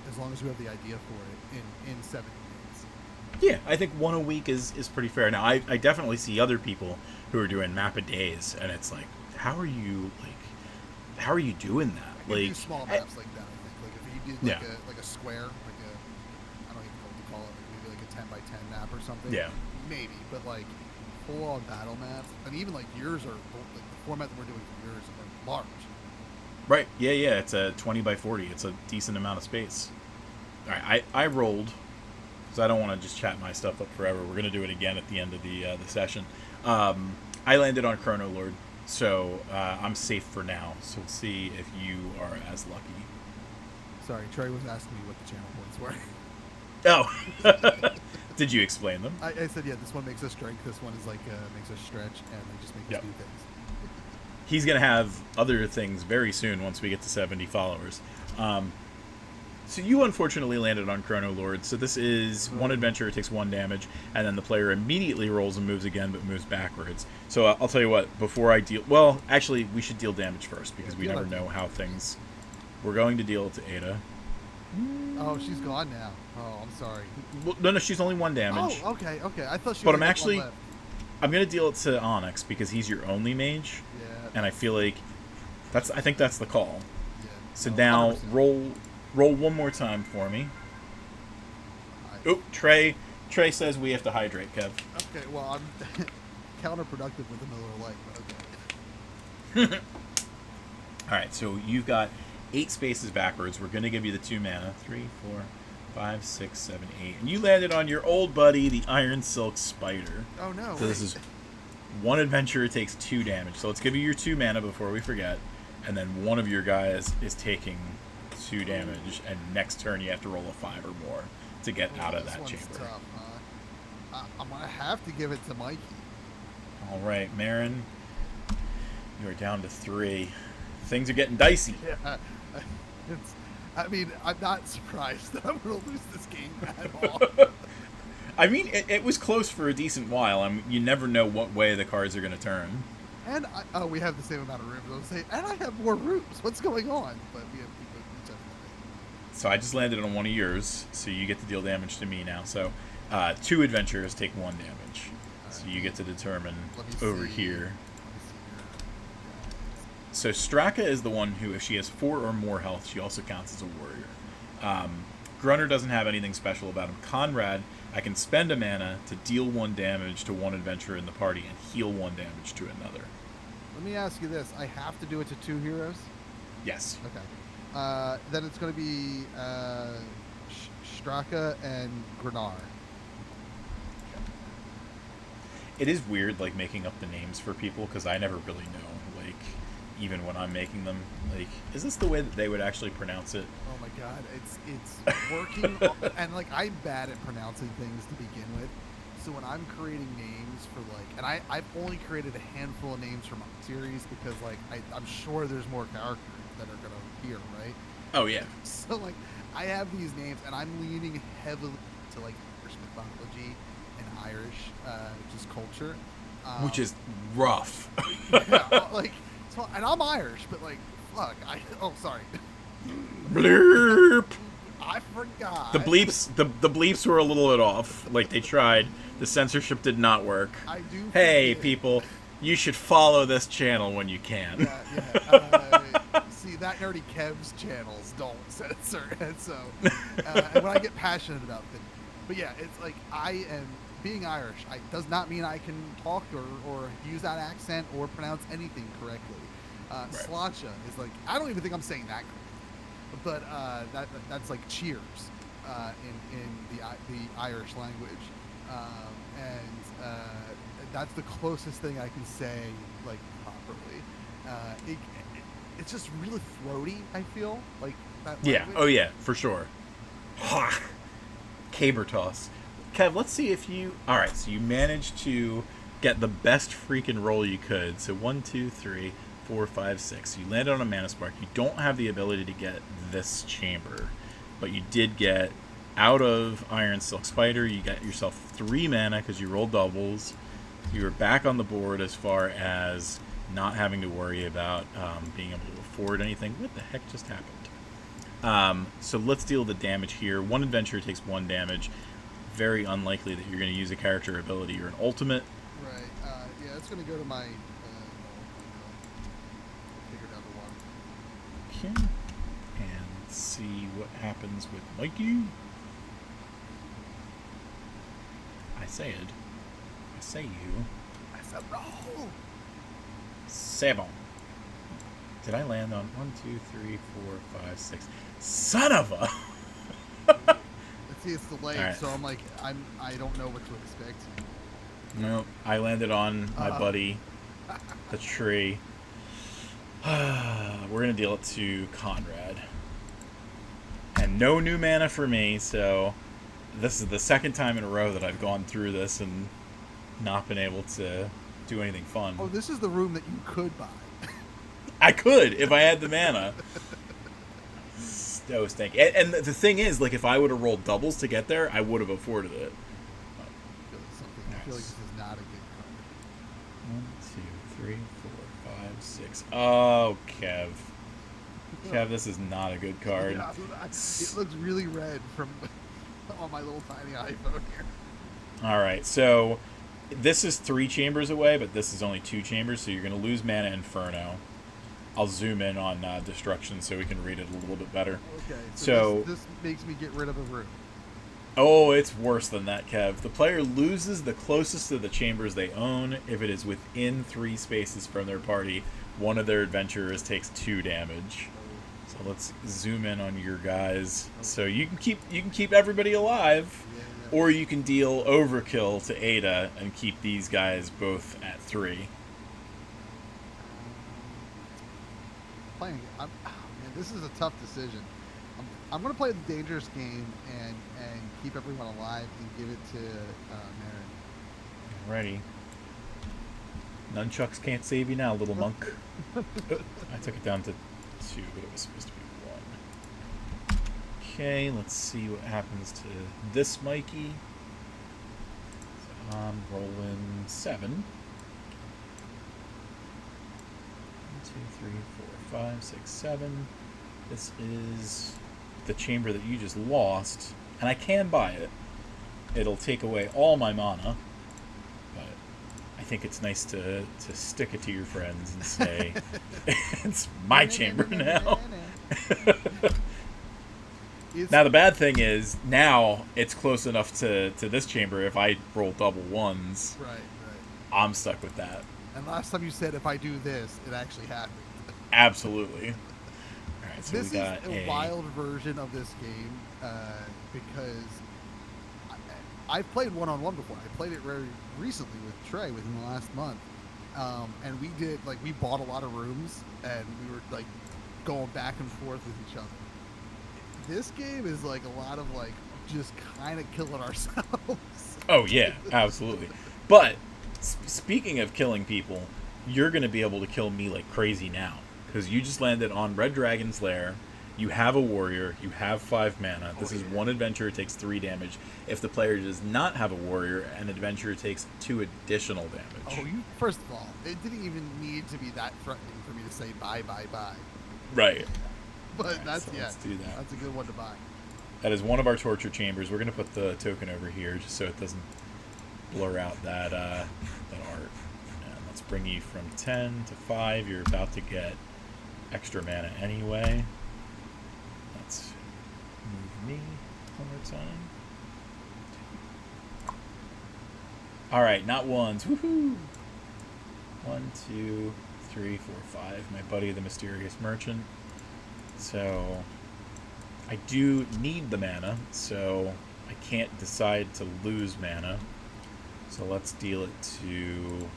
As long as you have the idea for it in 7 days. Yeah, I think one a week is pretty fair. Now, I definitely see other people who are doing map a days, and it's like, how are you doing that? I can do small maps like that. I think like if you did like a square, like I don't even know what to call it, maybe like a 10 by 10 map or something. Yeah. Maybe, but like full on battle maps, and even like yours are like the format that we're doing for yours are large. Right. Yeah. It's a 20 by 40. It's a decent amount of space. All right. I rolled, because I don't want to just chat my stuff up forever. We're gonna do it again at the end of the session. I landed on Chrono Lord, so I'm safe for now. So we'll see if you are as lucky. Sorry, Trey was asking me what the channel points were. Oh. Did you explain them? I said, yeah, this one makes us drink, this one is like makes us stretch, and they just make us do things. He's going to have other things very soon once we get to 70 followers. So you unfortunately landed on Chrono Lord. So this is one adventure, it takes 1 damage, and then the player immediately rolls and moves again, but moves backwards. So I'll tell you what, before I deal... Well, actually, we should deal damage first, because we never know how things... We're going to deal it to Ada. Oh, she's gone now. Oh, I'm sorry. Well, no, she's only 1 damage. Oh, okay. I thought she But was I'm actually... left. I'm going to deal it to Onyx, because he's your only mage. Yeah. And I feel like... I think that's the call. Yeah. So No, now, 100%. roll one more time for me. Oop, Trey says we have to hydrate, Kev. Okay, well, I'm counterproductive with another light, but okay. Alright, so you've got 8 spaces backwards. We're going to give you the 2 mana. 3, 4, 5, 6, 7, 8. And you landed on your old buddy, the Iron Silk Spider. Oh, no. So this is 1 adventure, takes 2 damage. So let's give you your 2 mana before we forget. And then one of your guys is taking 2 damage. And next turn you have to roll a 5 or more to get out of that chamber. Tough, I'm going to have to give it to Mikey. Alright, Marin. You are down to 3. Things are getting dicey. Yeah. I mean, I'm not surprised that I'm going to lose this game at all. I mean, it was close for a decent while. I mean, you never know what way the cards are going to turn. And we have the same amount of rooms. I was saying, and I have more rooms. What's going on? But we have each other. So I just landed on one of yours, so you get to deal damage to me now. So 2 adventurers take 1 damage. So you get to determine over here. So Straka is the one who, if she has 4 or more health, she also counts as a warrior. Grunner doesn't have anything special about him. Conrad, I can spend a mana to deal 1 damage to one adventurer in the party and heal 1 damage to another. Let me ask you this: I have to do it to 2 heroes. Yes. Okay. Then it's going to be Straka and Grenar. It is weird, like, making up the names for people, because I never really know, like, even when I'm making them, like, is this the way that they would actually pronounce it? Oh my god, it's working, and like I'm bad at pronouncing things to begin with. So when I'm creating names for like, and I've only created a handful of names for my series because like I'm sure there's more characters that are gonna appear, right? Oh, yeah. So like I have these names, and I'm leaning heavily to like Irish mythology and Irish just culture, Which is rough. yeah, like so, and I'm Irish, but like fuck, sorry. Blurp. I forgot. The bleeps were a little bit off. Like, they tried. The censorship did not work. I do. Hey, forget. people, you should follow this channel when you can. Yeah. See, that nerdy Kev's channels don't censor, and so and when I get passionate about things, but yeah, it's like I am being Irish. Does not mean I can talk or use that accent or pronounce anything correctly. Right. Slacha is like I don't even think I'm saying that correctly. But that's like cheers in the Irish language, and that's the closest thing I can say like properly. It's just really throaty. I feel like that. Yeah. Language. Oh, yeah, for sure. Ha! Caber toss. Kev, let's see if you... Alright, so you managed to get the best freaking roll you could. So 1, 2, 3, 4, 5, 6. You landed on a mana spark. You don't have the ability to get this chamber, but you did get out of Iron Silk Spider. You got yourself 3 mana because you rolled doubles. You were back on the board as far as not having to worry about being able to afford anything. What the heck just happened? So let's deal the damage here. One adventurer takes 1 damage. Very unlikely that you're going to use a character ability or an ultimate. Right. Yeah, it's going to go to my. Figured out the one. Okay. And see what happens with Mikey. I say you. I said roll. 7. Did I land on 1, 2, 3, 4, 5, 6? Son of a! See, it's delayed, Right. so I'm like, I don't know what to expect. No, I landed on my buddy, the tree. We're gonna deal it to Conrad, and no new mana for me. So this is the second time in a row that I've gone through this and not been able to do anything fun. Oh, this is the room that you could buy. I could if I had the mana. So stink. And the thing is, like, if I would have rolled doubles to get there, I would have afforded it. I feel like this is not a good card. 1, 2, 3, 4, 5, 6. Oh, Kev. Kev, this is not a good card. Yeah, it looks really red from on my little tiny iPhone here. Alright, so this is 3 chambers away, but this is only 2 chambers, so you're going to lose Mana Inferno. I'll zoom in on Destruction so we can read it a little bit better. Okay, So this makes me get rid of a room. Oh, it's worse than that, Kev. The player loses the closest to the chambers they own if it is within 3 spaces from their party. One of their adventurers takes 2 damage. So let's zoom in on your guys. So you can keep everybody alive, Yeah. or you can deal overkill to Ada and keep these guys both at 3. Man, this is a tough decision. I'm going to play the dangerous game and keep everyone alive and give it to Marin. Alrighty. Nunchucks can't save you now, little monk. Oh, I took it down to 2, but it was supposed to be 1. Okay, let's see what happens to this Mikey. So I'm rolling 7. 1, 2, 3, 4, 5, 6, 7. This is the chamber that you just lost, and I can buy it. It'll take away all my mana, but I think it's nice to stick it to your friends and say, it's my chamber now. Now, the bad thing is, now it's close enough to this chamber. If I roll double ones, right. I'm stuck with that. And last time you said, if I do this, it actually happened. Absolutely. All right, so this we got is a wild version of this game because I've played one-on-one before. I played it very recently with Trey within the last month. And we bought a lot of rooms, and we were, like, going back and forth with each other. This game is like a lot of like just kind of killing ourselves. Oh yeah, absolutely. But speaking of killing people, you're going to be able to kill me like crazy now because you just landed on Red Dragon's Lair. You have a warrior. You have 5 mana. This is one adventurer, takes 3 damage. If the player does not have a warrior, an adventurer takes 2 additional damage. First of all, it didn't even need to be that threatening for me to say bye. Right. But let's do that. That's a good one to buy. That is one of our torture chambers. We're going to put the token over here just so it doesn't blur out that art. And let's bring you from 10 to 5. You're about to get extra mana anyway. Let's move me one more time. All right, not ones. Woohoo! 1, 2, 3, 4, 5. My buddy, the mysterious merchant. So I do need the mana, so I can't decide to lose mana. So let's deal it to...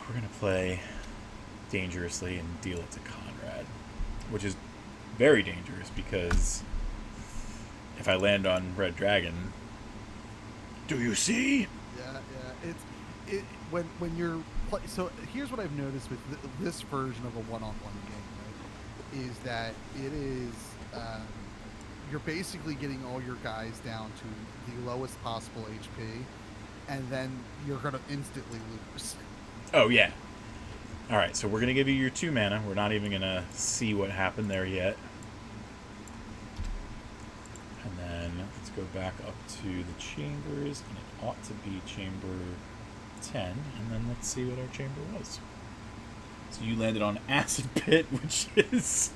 We're going to play dangerously and deal it to Conrad, which is very dangerous because if I land on Red Dragon... Do you see? Yeah. When you're... So here's what I've noticed with this version of a one-on-one game, right, is that it is you're basically getting all your guys down to the lowest possible HP, and then you're going to instantly lose. Oh, yeah. All right, so we're going to give you your 2 mana. We're not even going to see what happened there yet. And then let's go back up to the chambers, and it ought to be chamber 10, and then let's see what our chamber was. So you landed on Acid Pit, which is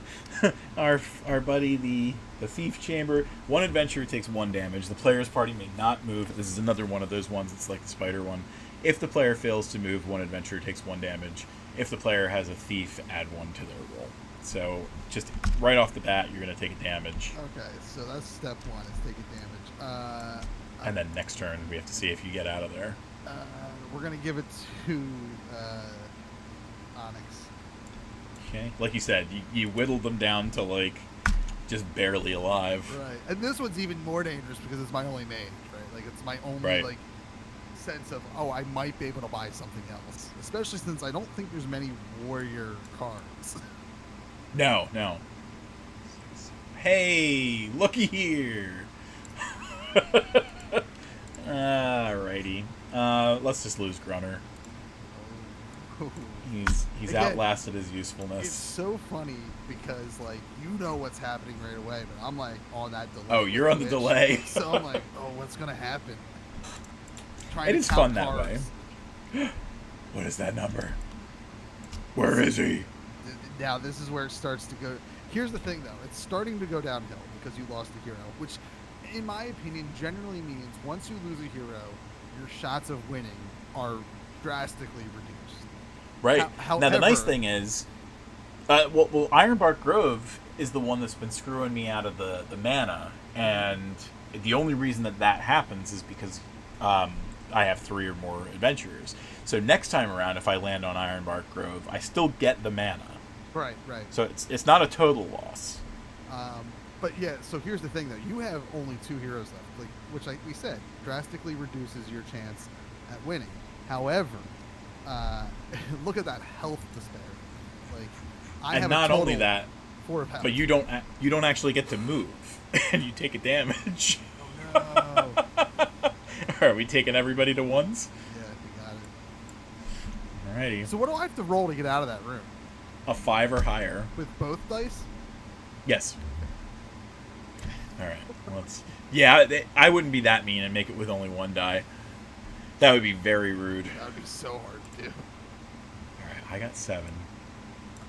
our buddy, the Thief Chamber. One adventurer takes 1 damage. The player's party may not move. This is another one of those ones. It's like the spider one. If the player fails to move, 1 adventurer takes 1 damage. If the player has a thief, add 1 to their roll. So just right off the bat, you're going to take a damage. Okay, so that's step 1, is take a damage. And then next turn, we have to see if you get out of there. We're going to give it to Onyx. Okay. Like you said, you whittled them down to, like, just barely alive. Right. And this one's even more dangerous because it's my only mage, right? Like, it's my only, like, sense of, I might be able to buy something else. Especially since I don't think there's many warrior cards. No. Hey, looky here. Alrighty. Let's just lose Grunner. He's again, outlasted his usefulness. It's so funny because, like, you know what's happening right away, but I'm, like, on that delay. Oh, you're on the delay. So I'm like, what's going to happen? It is fun that way. What is that number? Where is he? Now, this is where it starts to go. Here's the thing, though. It's starting to go downhill because you lost a hero, which, in my opinion, generally means once you lose a hero, your shots of winning are drastically reduced. Right. However, now, the nice thing is, well, Ironbark Grove is the one that's been screwing me out of the mana, and the only reason that happens is because I have 3 or more adventurers. So next time around, if I land on Ironbark Grove, I still get the mana. Right. So it's not a total loss. But yeah, so here's the thing, though. You have only 2 heroes left, which, like we said, drastically reduces your chance at winning. However, look at that health disparity. Like, I have not only that, 4 of health. but you don't actually get to move, and you take a damage. Oh, no. Are we taking everybody to ones? Yeah, we got it. Alrighty. So what do I have to roll to get out of that room? A 5 or higher. With both dice? Yes. All right. I wouldn't be that mean and make it with only 1 die. That would be very rude. That would be so hard to do. All right, I got 7.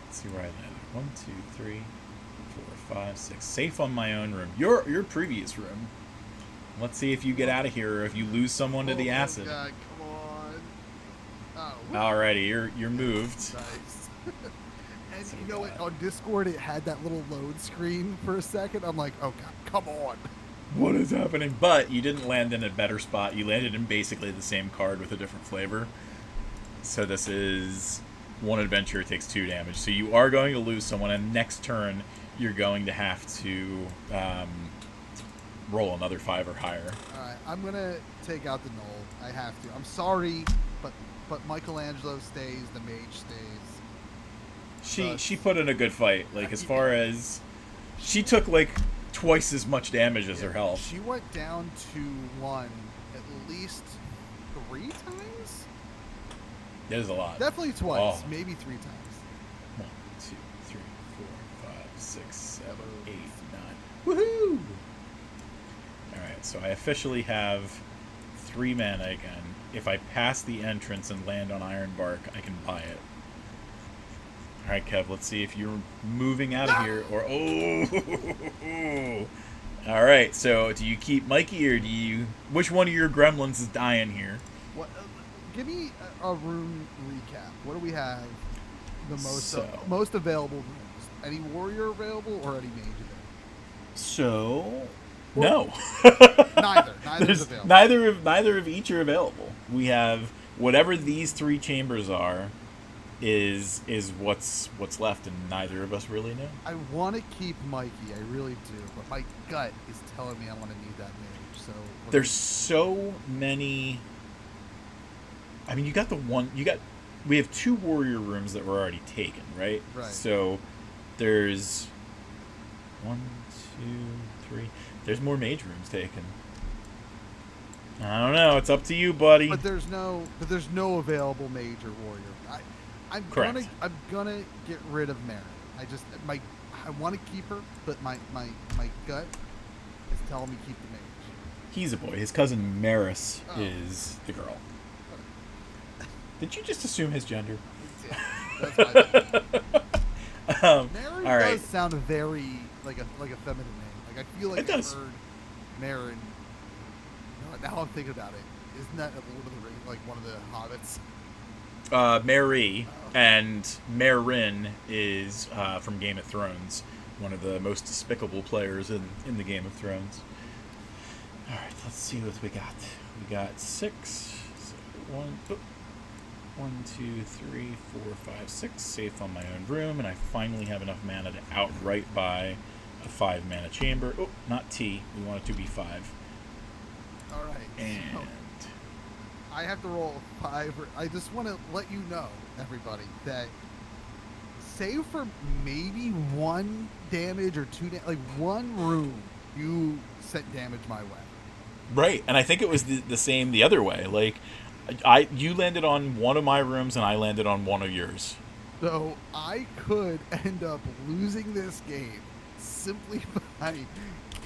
Let's see where I landed. 1, 2, 3, 4, 5, 6. Safe on my own room. Your previous room. Let's see if you get out of here or if you lose someone to the acid. Oh God, come on. Oh. Alrighty, you're moved. Nice. And So you know we what? got- On Discord, it had that little load screen for a second. I'm like, oh God, come on. What is happening? But you didn't land in a better spot. You landed in basically the same card with a different flavor. So this is 1 adventure takes 2 damage. So you are going to lose someone, and next turn you're going to have to roll another 5 or higher. All right, I'm gonna take out the null. I have to. I'm sorry, but Michelangelo stays. The mage stays. She put in a good fight. Like, as far as she took like twice as much damage as her health. She went down to 1 at least 3 times. There's a lot. Definitely twice, Oh. maybe 3 times. 1, 2, 3, 4, 5, 6, 7, 8, 9. Woohoo! Alright, so I officially have 3 mana again. If I pass the entrance and land on Ironbark, I can buy it. Alright, Kev, let's see if you're moving out of here or. Oh! Alright, so do you keep Mikey or do you. Which one of your gremlins is dying here? What? Give me a room recap. What do we have? The most available rooms. Any warrior available or any mage available? So. No. Neither. Neither's There's available. neither of each are available. We have whatever these 3 chambers are is what's left, and neither of us really know. I want to keep Mikey. I really do, but my gut is telling me I want to need that mage. So There's so many. I mean, we have 2 warrior rooms that were already taken, right? Right. So there's 1, 2, 3. There's more mage rooms taken. I don't know. It's up to you, buddy. But there's no available mage or warrior. I'm Correct. gonna get rid of Mary. I want to keep her, but my gut is telling me keep the mage. He's a boy. His cousin Maris Oh. is the girl. Did you just assume his gender? That's my bad. Mary all right. does sound very like a feminine name. Like I feel like It I've does. heard Marin. Now I'm thinking about it. Isn't that Lord of the Rings, like one of the hobbits? Mary and Meryn is from Game of Thrones, one of the most despicable players in the Game of Thrones. All right, let's see what we got. We got 6. So 1, 2, 3, 4, 5, 6. Safe on my own room, and I finally have enough mana to outright buy a 5 mana chamber. Oh, not T. We want it to be 5. All right. And So I have to roll 5. I just want to let you know, everybody, that save for maybe 1 damage or 2 like 1 room, you sent damage my way. right, and I think it was the same the other way. Like, you landed on one of my rooms and I landed on one of yours. So I could end up losing this game simply by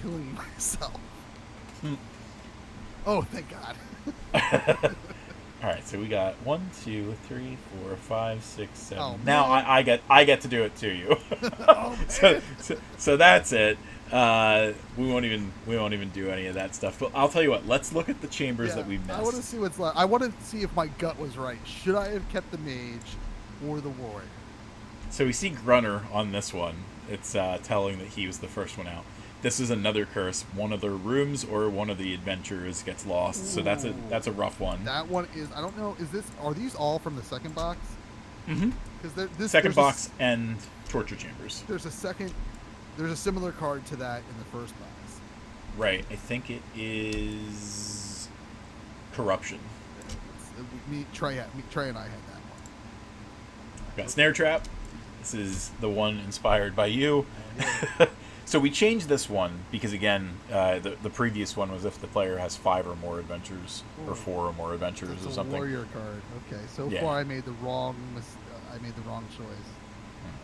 killing myself. Hmm. Oh, thank God. All right, so we got 1, 2, 3, 4, 5, 6, 7. Oh, now man. I get to do it to you. Oh, so that's it. We won't even do any of that stuff. But I'll tell you what. Let's look at the chambers Yeah, that we missed. I want to see what's left. I want to see if my gut was right. Should I have kept the mage or the warrior? So we see Grunner on this one. It's telling that he was the first one out. This is another curse. One of the rooms or one of the adventurers gets lost. So that's a rough one. That one is. I don't know. Are these all from the second box? Mm-hmm. Because Second box and torture chambers. There's a similar card to that in the first box. Right. I think it is corruption. Trey and I had that one. Got snare trap. This is the one inspired by you. Yeah. So we changed this one because again, the previous one was if the player has 5 or more adventures or 4 or more adventures It's or a something. warrior card. Okay, so Yeah. far I made the wrong choice.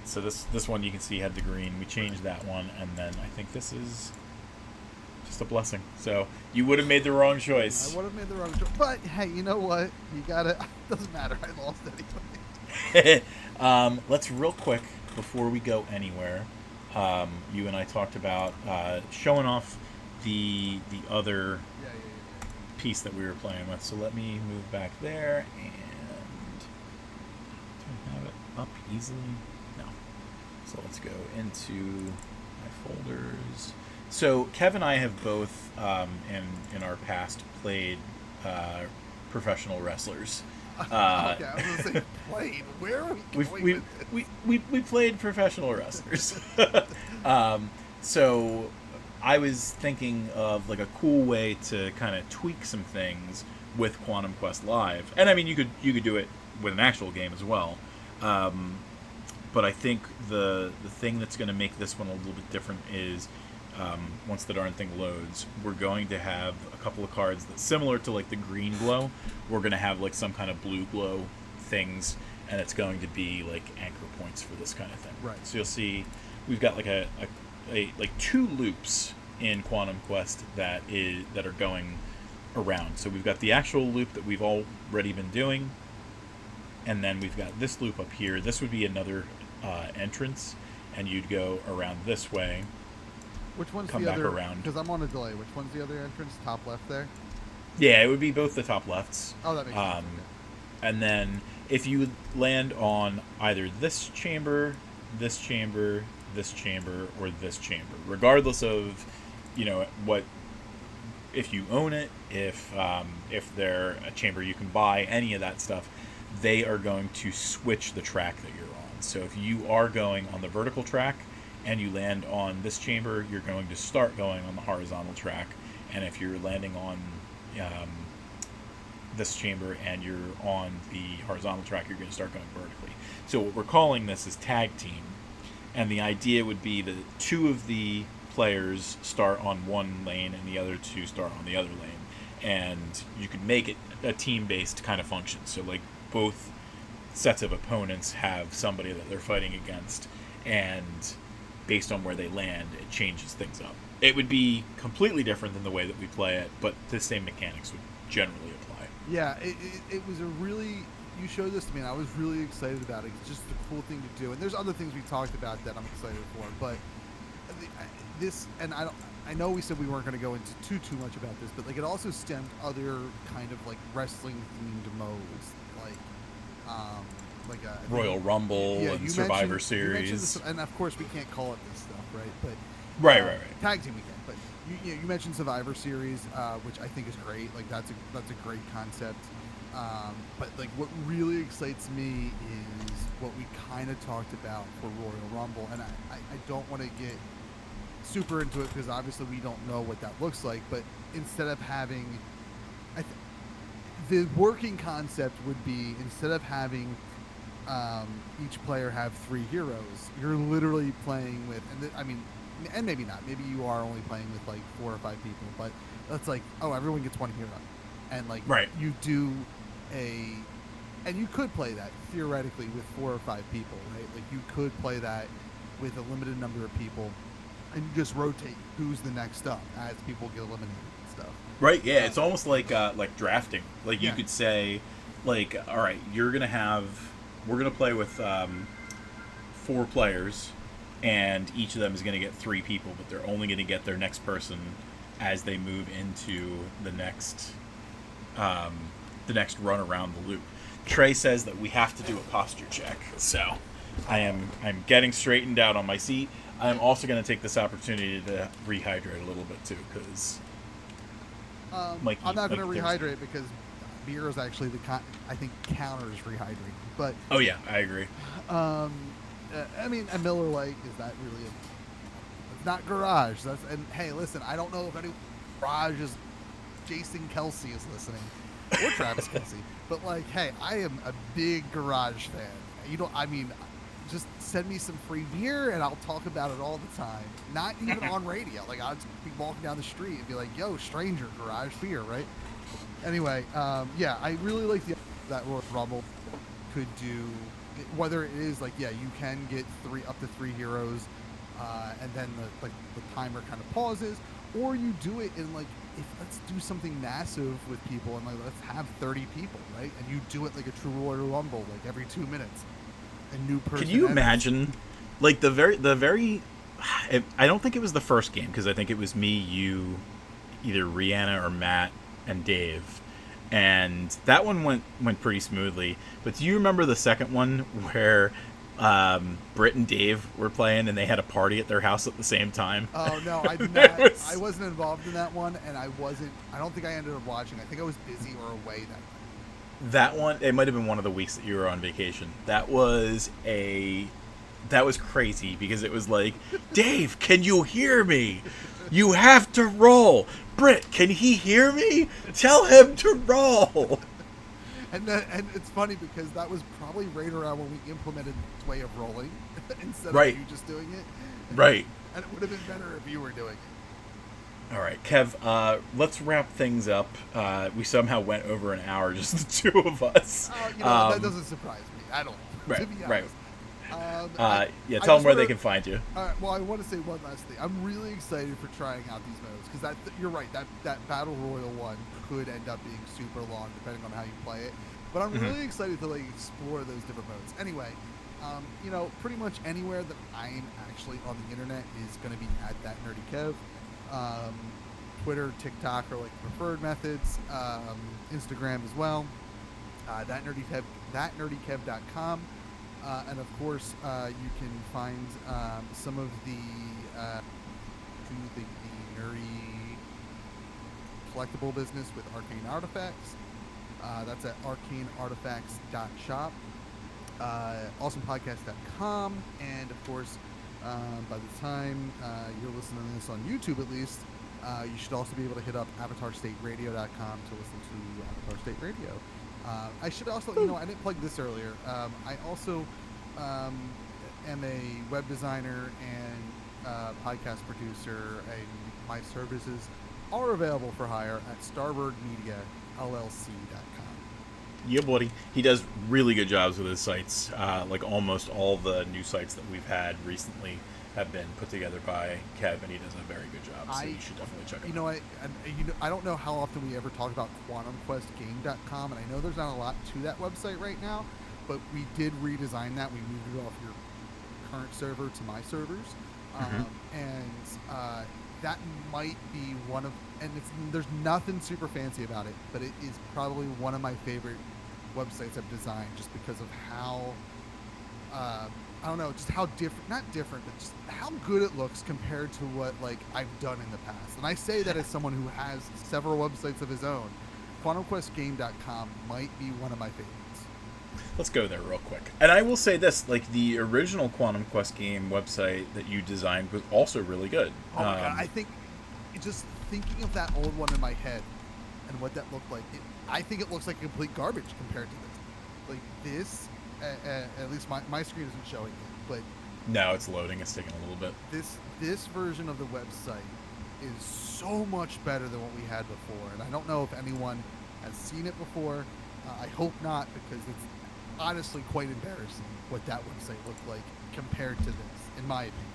So this one you can see had the green. We changed that one, and then I think this is just just a blessing. So you would have made the wrong I choice. would have made the wrong choice. But hey, you know what? You gotta. It doesn't matter. I lost anyway. Let's real quick before we go anywhere. You and I talked about showing off the other Yeah. piece that we were playing with. So let me move back there and do I have it up easily? No. So let's go into my folders. So Kev and I have both in our past played professional wrestlers. Okay, I was gonna say played. Where are we going with this? We played professional wrestlers. So I was thinking of like a cool way to kind of tweak some things with Quantum Quest Live, and I mean you could do it with an actual game as well. But I think the thing that's going to make this one a little bit different is once the darn thing loads, we're going to have a couple of cards that similar to like the green glow. We're going to have like some kind of blue glow things, and it's going to be like anchor points for this kind of thing. Right. So you'll see we've got like a like 2 loops in Quantum Quest that are going around. So we've got the actual loop that we've already been doing, and then we've got this loop up here. This would be another entrance, and you'd go around this way. Which one's Come the back other? around. Because I'm on a delay. Which one's the other entrance? Top left there. Yeah, it would be both the top lefts. Oh, that makes sense. Okay. And then if you land on either this chamber, this chamber, this chamber, or this chamber, regardless of, what, if you own it, if they're a chamber you can buy, any of that stuff, they are going to switch the track that you're on. So if you are going on the vertical track and you land on this chamber, you're going to start going on the horizontal track. And if you're landing on this chamber and you're on the horizontal track, you're going to start going vertically. So what we're calling this is tag team. And the idea would be that 2 of the players start on one lane and the other 2 start on the other lane. And you could make it a team-based kind of function. So like both sets of opponents have somebody that they're fighting against, and based on where they land, it changes things up. It would be completely different than the way that we play it, but the same mechanics would generally apply. Yeah, it was a really. You showed this to me, and I was really excited about it. It's just a cool thing to do, and there's other things we talked about that I'm excited for. But this, and I know we said we weren't going to go into too much about this, but like it also stemmed other kind of like wrestling themed modes, like a Royal Rumble and Survivor Series, and of course we can't call it this stuff, right? But right. Tag team we can, but you mentioned Survivor Series, which I think is great. Like that's a great concept. But like what really excites me is what we kind of talked about for Royal Rumble, and I don't want to get super into it because obviously we don't know what that looks like. But instead of having, the working concept would be instead of having each player have 3 heroes, you're literally playing with, and maybe not, maybe you are only playing with like 4 or 5 people, but that's like, oh, everyone gets 1 hero, and like right. you do and you could play that theoretically with 4 or 5 people, right? Like you could play that with a limited number of people, and you just rotate who's the next up as people get eliminated and stuff. Right, yeah, it's almost like drafting. Like you Yeah. could say, like, all right, we're gonna play with 4 players, and each of them is gonna get 3 people, but they're only gonna get their next person as they move into the next run around the loop. Trey says that we have to do a posture check, so I'm getting straightened out on my seat. I'm also going to take this opportunity to rehydrate a little bit too, because I'm not going to rehydrate because beer is actually I think counters rehydrating. But oh yeah, I agree. A Miller Lite, is that really it's not Garage. And hey, listen, I don't know if any Garage is Jason Kelsey is listening or Travis Kelsey, but like, hey, I am a big Garage fan. Just send me some free beer and I'll talk about it all the time. Not even on radio. Like I'll just be walking down the street and be like, "Yo, stranger, Garage beer," right? Anyway, I really like that Royal Rumble could do. Whether it is like, yeah, you can get up to 3 heroes, and then the timer kind of pauses, or you do it in like, if let's do something massive with people and like let's have 30 people, right? And you do it like a true Royal Rumble, like every 2 minutes, a new person. Can you enters. imagine, like I don't think it was the first game because I think it was me, you, either Rihanna or Matt and Dave, and that one went pretty smoothly. But do you remember the second one where Britt and Dave were playing and they had a party at their house at the same time? Oh no, I did not. I wasn't involved in that one, and I don't think I ended up watching. I think I was busy or away that night. That one, it might have been one of the weeks that you were on vacation. That was crazy because it was like, Dave, can you hear me? You have to roll. Britt, can he hear me? Tell him to roll. And it's funny because that was probably right around when we implemented this way of rolling instead of you just doing it. Right. And it would have been better if you were doing it. All right, Kev, let's wrap things up. We somehow went over an hour, just the two of us. That doesn't surprise me at all, right, to be honest. Right. Tell them where they can find you. Well, I want to say one last thing. I'm really excited for trying out these modes because you're right. That Battle Royal one could end up being super long depending on how you play it. But I'm really excited to like explore those different modes. Anyway, pretty much anywhere that I'm actually on the internet is going to be at That Nerdy Kev. Twitter, TikTok are like preferred methods. Instagram as well. ThatNerdyKev.com. And of course, you can find some of the nerdy collectible business with Arcane Artifacts. That's at arcaneartifacts.shop. Awesomepodcast.com. And of course, by the time you're listening to this on YouTube at least, you should also be able to hit up avatarstateradio.com to listen to Avatar State Radio. I should also, I didn't plug this earlier. I also am a web designer and podcast producer, and my services are available for hire at StarbirdMediaLLC.com. Yeah, buddy. He does really good jobs with his sites. Like almost all the new sites that we've had recently have been put together by Kev, and he does a very good job. So you should definitely check it out. I don't know how often we ever talk about QuantumQuestGame.com, and I know there's not a lot to that website right now, but we did redesign that. We moved it off your current server to my servers, and that might be one of, and there's nothing super fancy about it, but it is probably one of my favorite websites I've designed, just because of how I don't know, just how not different, but just how good it looks compared to what like I've done in the past. And I say that as someone who has several websites of his own. QuantumQuestGame.com might be one of my favorites. Let's go there real quick. And I will say this, like the original Quantum Quest game website that you designed was also really good. Oh my God, I think, just thinking of that old one in my head and what that looked like, I think it looks like complete garbage compared to this. Like this, at least my screen isn't showing it, but no, it's loading. It's taking a little bit. This version of the website is so much better than what we had before, and I don't know if anyone has seen it before. I hope not, because it's honestly quite embarrassing what that website looked like compared to this, in my opinion.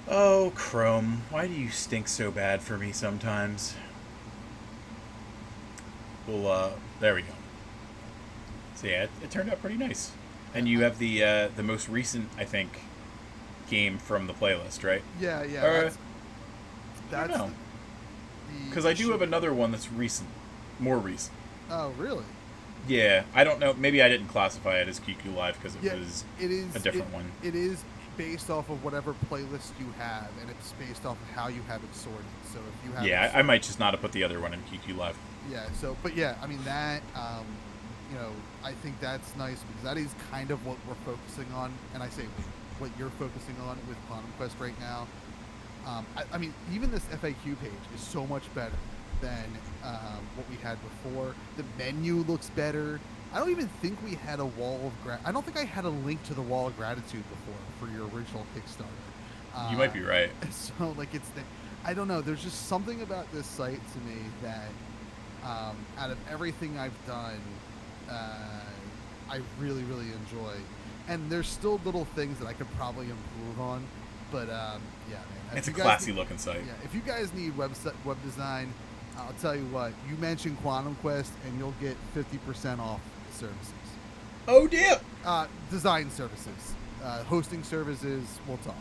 Oh, Chrome, why do you stink so bad for me sometimes? Well, there we go. So yeah, it turned out pretty nice. And you have the most recent, I think, game from the playlist, right? Yeah. That's because I do have another one that's more recent. Oh, really? Yeah, I don't know. Maybe I didn't classify it as QQ Live because it was a different one. It is based off of whatever playlist you have, and it's based off of how you have it sorted. So if you have, yeah, I might just not have put the other one in QQ Live. Yeah. So, but yeah, I mean that. I think that's nice because that is kind of what we're focusing on, and I say what you're focusing on with Quantum Quest right now. I mean, even this FAQ page is so much better than what we had before. The menu looks better. I don't even think we had a wall of I don't think I had a link to the wall of gratitude before for your original Kickstarter. You might be right. So like I don't know. There's just something about this site to me that out of everything I've done, I really, really enjoy. And there's still little things that I could probably improve on, But yeah, man. If It's a you guys classy need- looking site. Yeah, if you guys need web design, I'll tell you what. You mention Quantum Quest, and you'll get 50% off services. Oh dear. Design services, hosting services. We'll talk.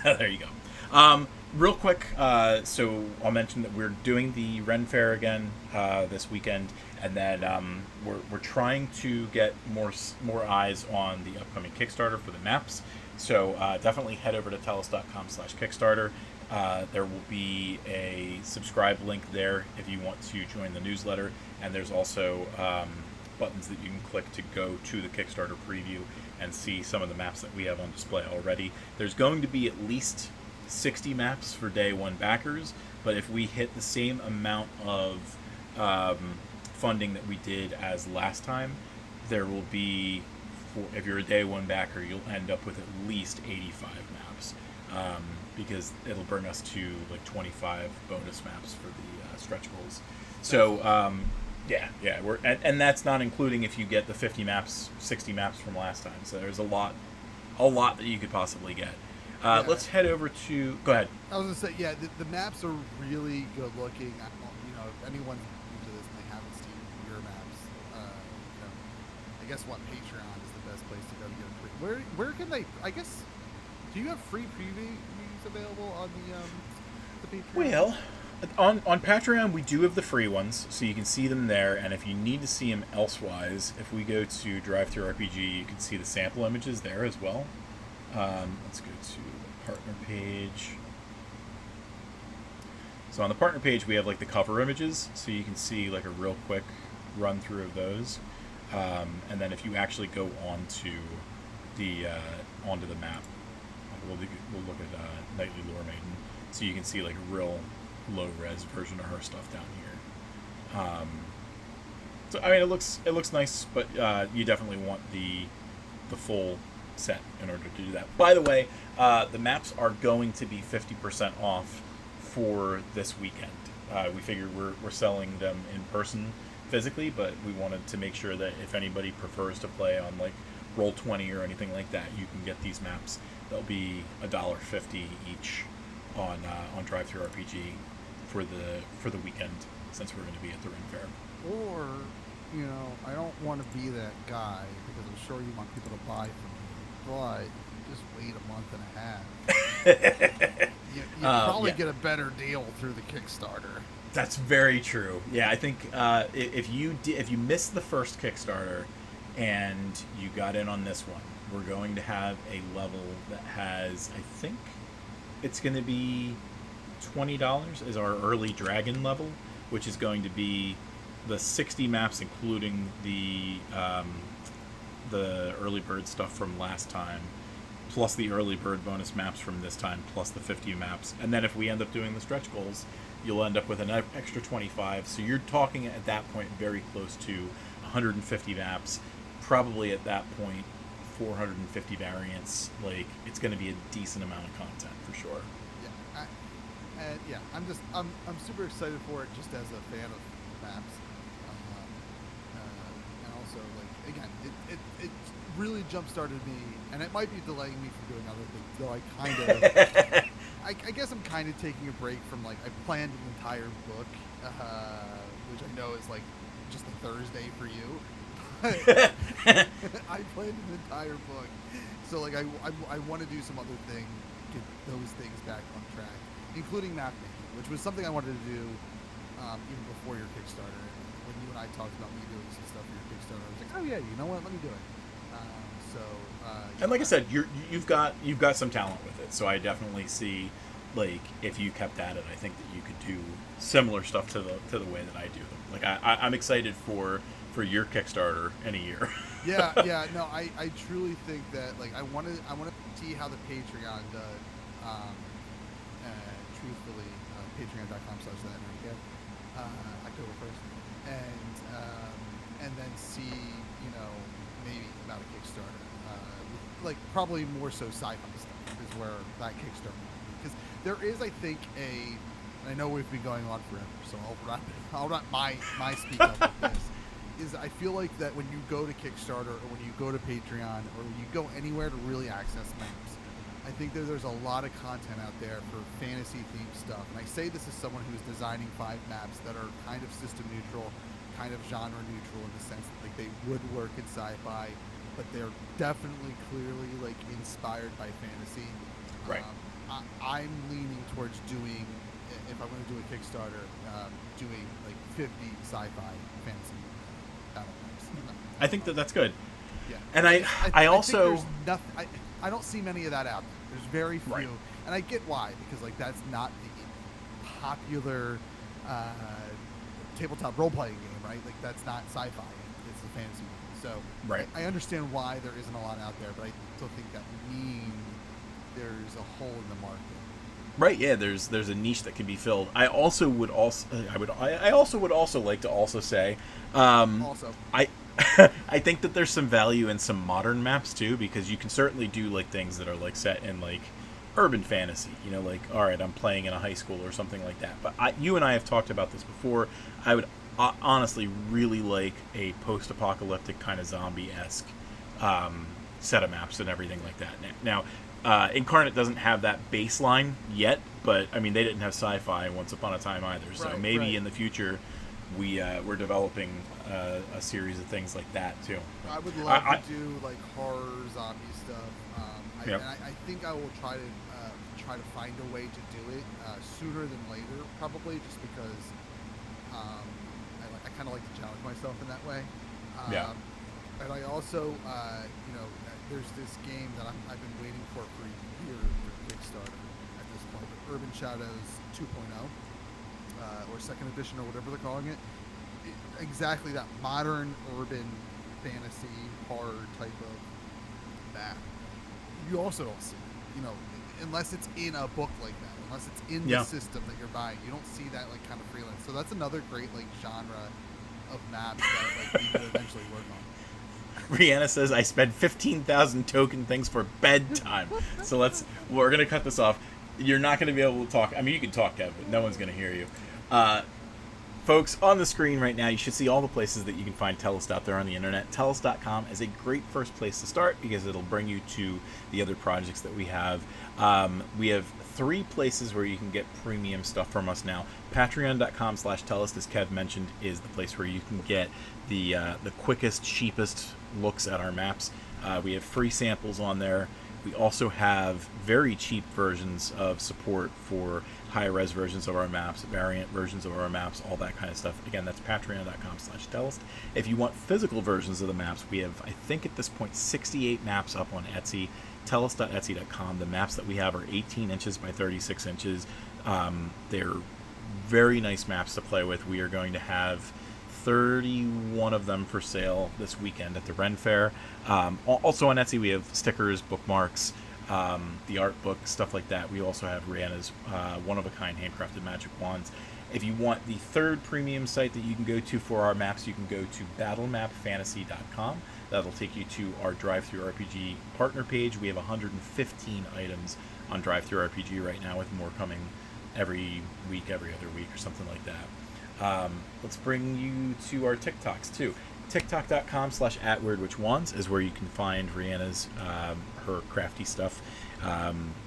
There you go. Real quick, so I'll mention that we're doing the Ren Fair again this weekend, and then we're trying to get more eyes on the upcoming Kickstarter for the maps. So definitely head over to tellus.com/Kickstarter. There will be a subscribe link there if you want to join the newsletter, and there's also buttons that you can click to go to the Kickstarter preview and see some of the maps that we have on display already. There's going to be at least 60 maps for day one backers, but if we hit the same amount of funding that we did as last time, there will be, if you're a day one backer, you'll end up with at least 85 maps, because it'll bring us to like 25 bonus maps for the stretch goals. So yeah, we're and that's not including if you get the 50 maps, 60 maps from last time. So there's a lot that you could possibly get. Yeah. Let's head over to. Go ahead. I was gonna say, yeah, the maps are really good looking. You know, if anyone's new to this and they haven't seen your maps, you know, I guess Patreon is the best place to go to get a free. Where can they? I guess. Do you have free previews available on the Patreon? Well, on Patreon we do have the free ones, so you can see them there. And if you need to see them elsewise, if we go to Drive-Thru RPG, you can see the sample images there as well. Let's go to the partner page. So on the partner page, we have like the cover images, so you can see like a real quick run through of those. And then if you actually go onto the map, we'll look at Knightly Lore Maiden, so you can see like a real low res version of her stuff down here. So I mean, it looks nice, but you definitely want the full set in order to do that. By the way, the maps are going to be 50% off for this weekend. We figured we're selling them in person physically, but we wanted to make sure that if anybody prefers to play on like Roll20 or anything like that, you can get these maps. They'll be $1.50 each on Drive-Thru RPG for the weekend, since we're going to be at the Ren Fair. Or, you know, I don't want to be that guy because I'm sure you want people to buy from me, but just wait a month and a half. you probably get a better deal through the Kickstarter. That's very true. Yeah, I think if you missed the first Kickstarter and you got in on this one, we're going to have a level that has, I think it's going to be $20 is our early dragon level, which is going to be the 60 maps, including the early bird stuff from last time, plus the early bird bonus maps from this time, plus the 50 maps. And then if we end up doing the stretch goals, you'll end up with an extra 25. So you're talking at that point very close to 150 maps, probably at that point 450 variants. Like, it's going to be a decent amount of content for sure. Yeah, I'm super excited for it just as a fan of maps, and also like again, it really jump started me, and it might be delaying me from doing other things. Though I kind of, I guess I'm kind of taking a break from like I planned an entire book, which I know is like just a Thursday for you. I planned an entire book, so like I want to do some other thing, get those things back on track, including map making, which was something I wanted to do even before your Kickstarter. And when you and I talked about me doing some stuff for your Kickstarter, I was like, oh yeah, you know what? Let me do it. And like I said, you've got some talent with it, so I definitely see, like, if you kept at it, I think that you could do similar stuff to the way that I do them. Like I'm excited for your Kickstarter in a year. yeah, no, I truly think that like I want to see how the Patreon does. Truthfully, patreon.com/thatnerdcat, October 1st, and then see, you know, maybe about a Kickstarter, like probably more so sci-fi stuff is where that Kickstarter, because there is, I think, and I know we've been going on forever, so I'll wrap my speak up with this. Is I feel like that when you go to Kickstarter or when you go to Patreon or when you go anywhere to really access maps, I think that there's a lot of content out there for fantasy themed stuff. And I say this as someone who's designing 5 maps that are kind of system neutral, kind of genre neutral in the sense that like they would work in sci-fi, but they're definitely clearly like inspired by fantasy. Right. I'm leaning towards doing, if I'm going to do a Kickstarter, doing like 50 sci-fi fantasy battle maps. I think that that's good. Yeah. And I also think there's nothing, I don't see many of that out there. There's very few, Right. and I get why, because like that's not the popular tabletop role-playing game, right? Like that's not sci-fi; it's a fantasy game. So Right. I understand why there isn't a lot out there, but I still think that means there's a hole in the market. Right, yeah, there's a niche that can be filled. I also would also like to also say, Also, I I think that there's some value in some modern maps too, because you can certainly do like things that are like set in like urban fantasy. You know, like all right, I'm playing in a high school or something like that. But you and I have talked about this before. I would honestly really like a post-apocalyptic kind of zombie-esque set of maps and everything like that. Now, Incarnate doesn't have that baseline yet, but I mean they didn't have sci-fi once upon a time either. So Right, maybe right. in the future we're developing a series of things like that too. I would love I- to do like horror zombie stuff. Yep. I think I will try to find a way to do it sooner than later, probably just because I kind of like to challenge myself in that way. Yeah. And I also, there's this game that I've been waiting for a year for Kickstarter at this point, but Urban Shadows 2.0, or second edition, or whatever they're calling it. Exactly that modern urban fantasy horror type of map. You also don't see, unless it's in a book like that, unless it's in Yeah. the system that you're buying, you don't see that like kind of freelance. So that's another great like genre of maps that like we could eventually work on. Rihanna says I spent 15,000 token things for bedtime. So we're gonna cut this off. You're not gonna be able to talk. I mean, you can talk, Kev, but no one's gonna hear you. Folks, on the screen right now, you should see all the places that you can find Tellust out there on the internet. Tellust.com is a great first place to start because it'll bring you to the other projects that we have. We have 3 places where you can get premium stuff from us now. Patreon.com/Tellust, as Kev mentioned, is the place where you can get the quickest, cheapest looks at our maps. We have free samples on there. We also have very cheap versions of support for high-res versions of our maps, variant versions of our maps, all that kind of stuff. Again, that's patreon.com/Tellust. If you want physical versions of the maps, we have, I think at this point, 68 maps up on Etsy, tellust.etsy.com. The maps that we have are 18 inches by 36 inches. They're very nice maps to play with. We are going to have 31 of them for sale this weekend at the Ren Fair. Also on Etsy, we have stickers, bookmarks, the art book, stuff like that. We also have Rihanna's one-of-a-kind handcrafted magic wands. If you want the third premium site that you can go to for our maps, you can go to battlemapfantasy.com. That'll take you to our Drive-Thru RPG partner page. We have 115 items on Drive-Thru RPG right now, with more coming every week, every other week, or something like that. Let's bring you to our TikToks too. TikTok.com/@WeirdWitchWands is where you can find Rihanna's her crafty stuff.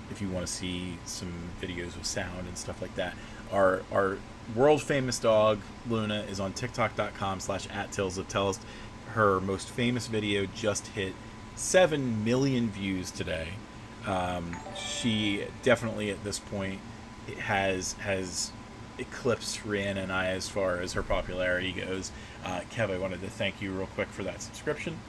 If you want to see some videos with sound and stuff like that. Our world famous dog Luna is on TikTok.com/@TillsOfTellust. Her most famous video just hit 7 million views today. She definitely at this point has eclipsed Rihanna and I as far as her popularity goes. Kev, I wanted to thank you real quick for that subscription.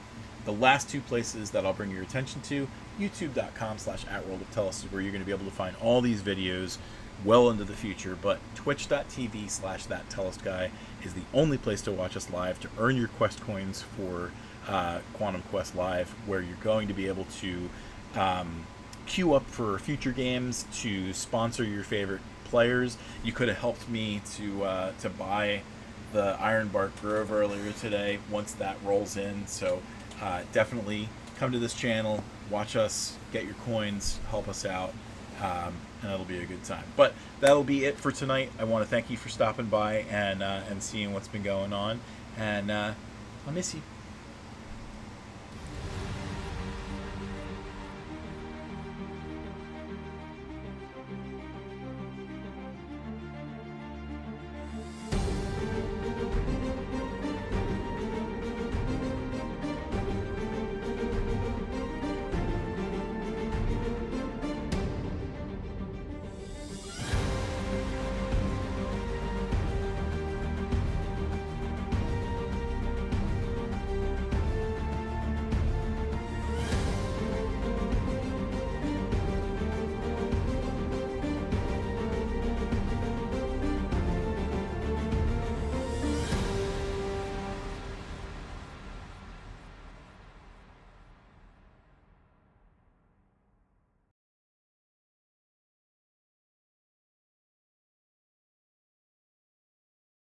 The last 2 places that I'll bring your attention to, youtube.com/@WorldOfTellus is where you're going to be able to find all these videos well into the future, but twitch.tv/ThatTellustGuy is the only place to watch us live to earn your quest coins for Quantum Quest Live, where you're going to be able to queue up for future games, to sponsor your favorite players. You could have helped me to buy the Ironbark Grove earlier today once that rolls in, so definitely come to this channel, watch us, get your coins, help us out, and it'll be a good time. But that'll be it for tonight. I want to thank you for stopping by and seeing what's been going on, and I'll miss you.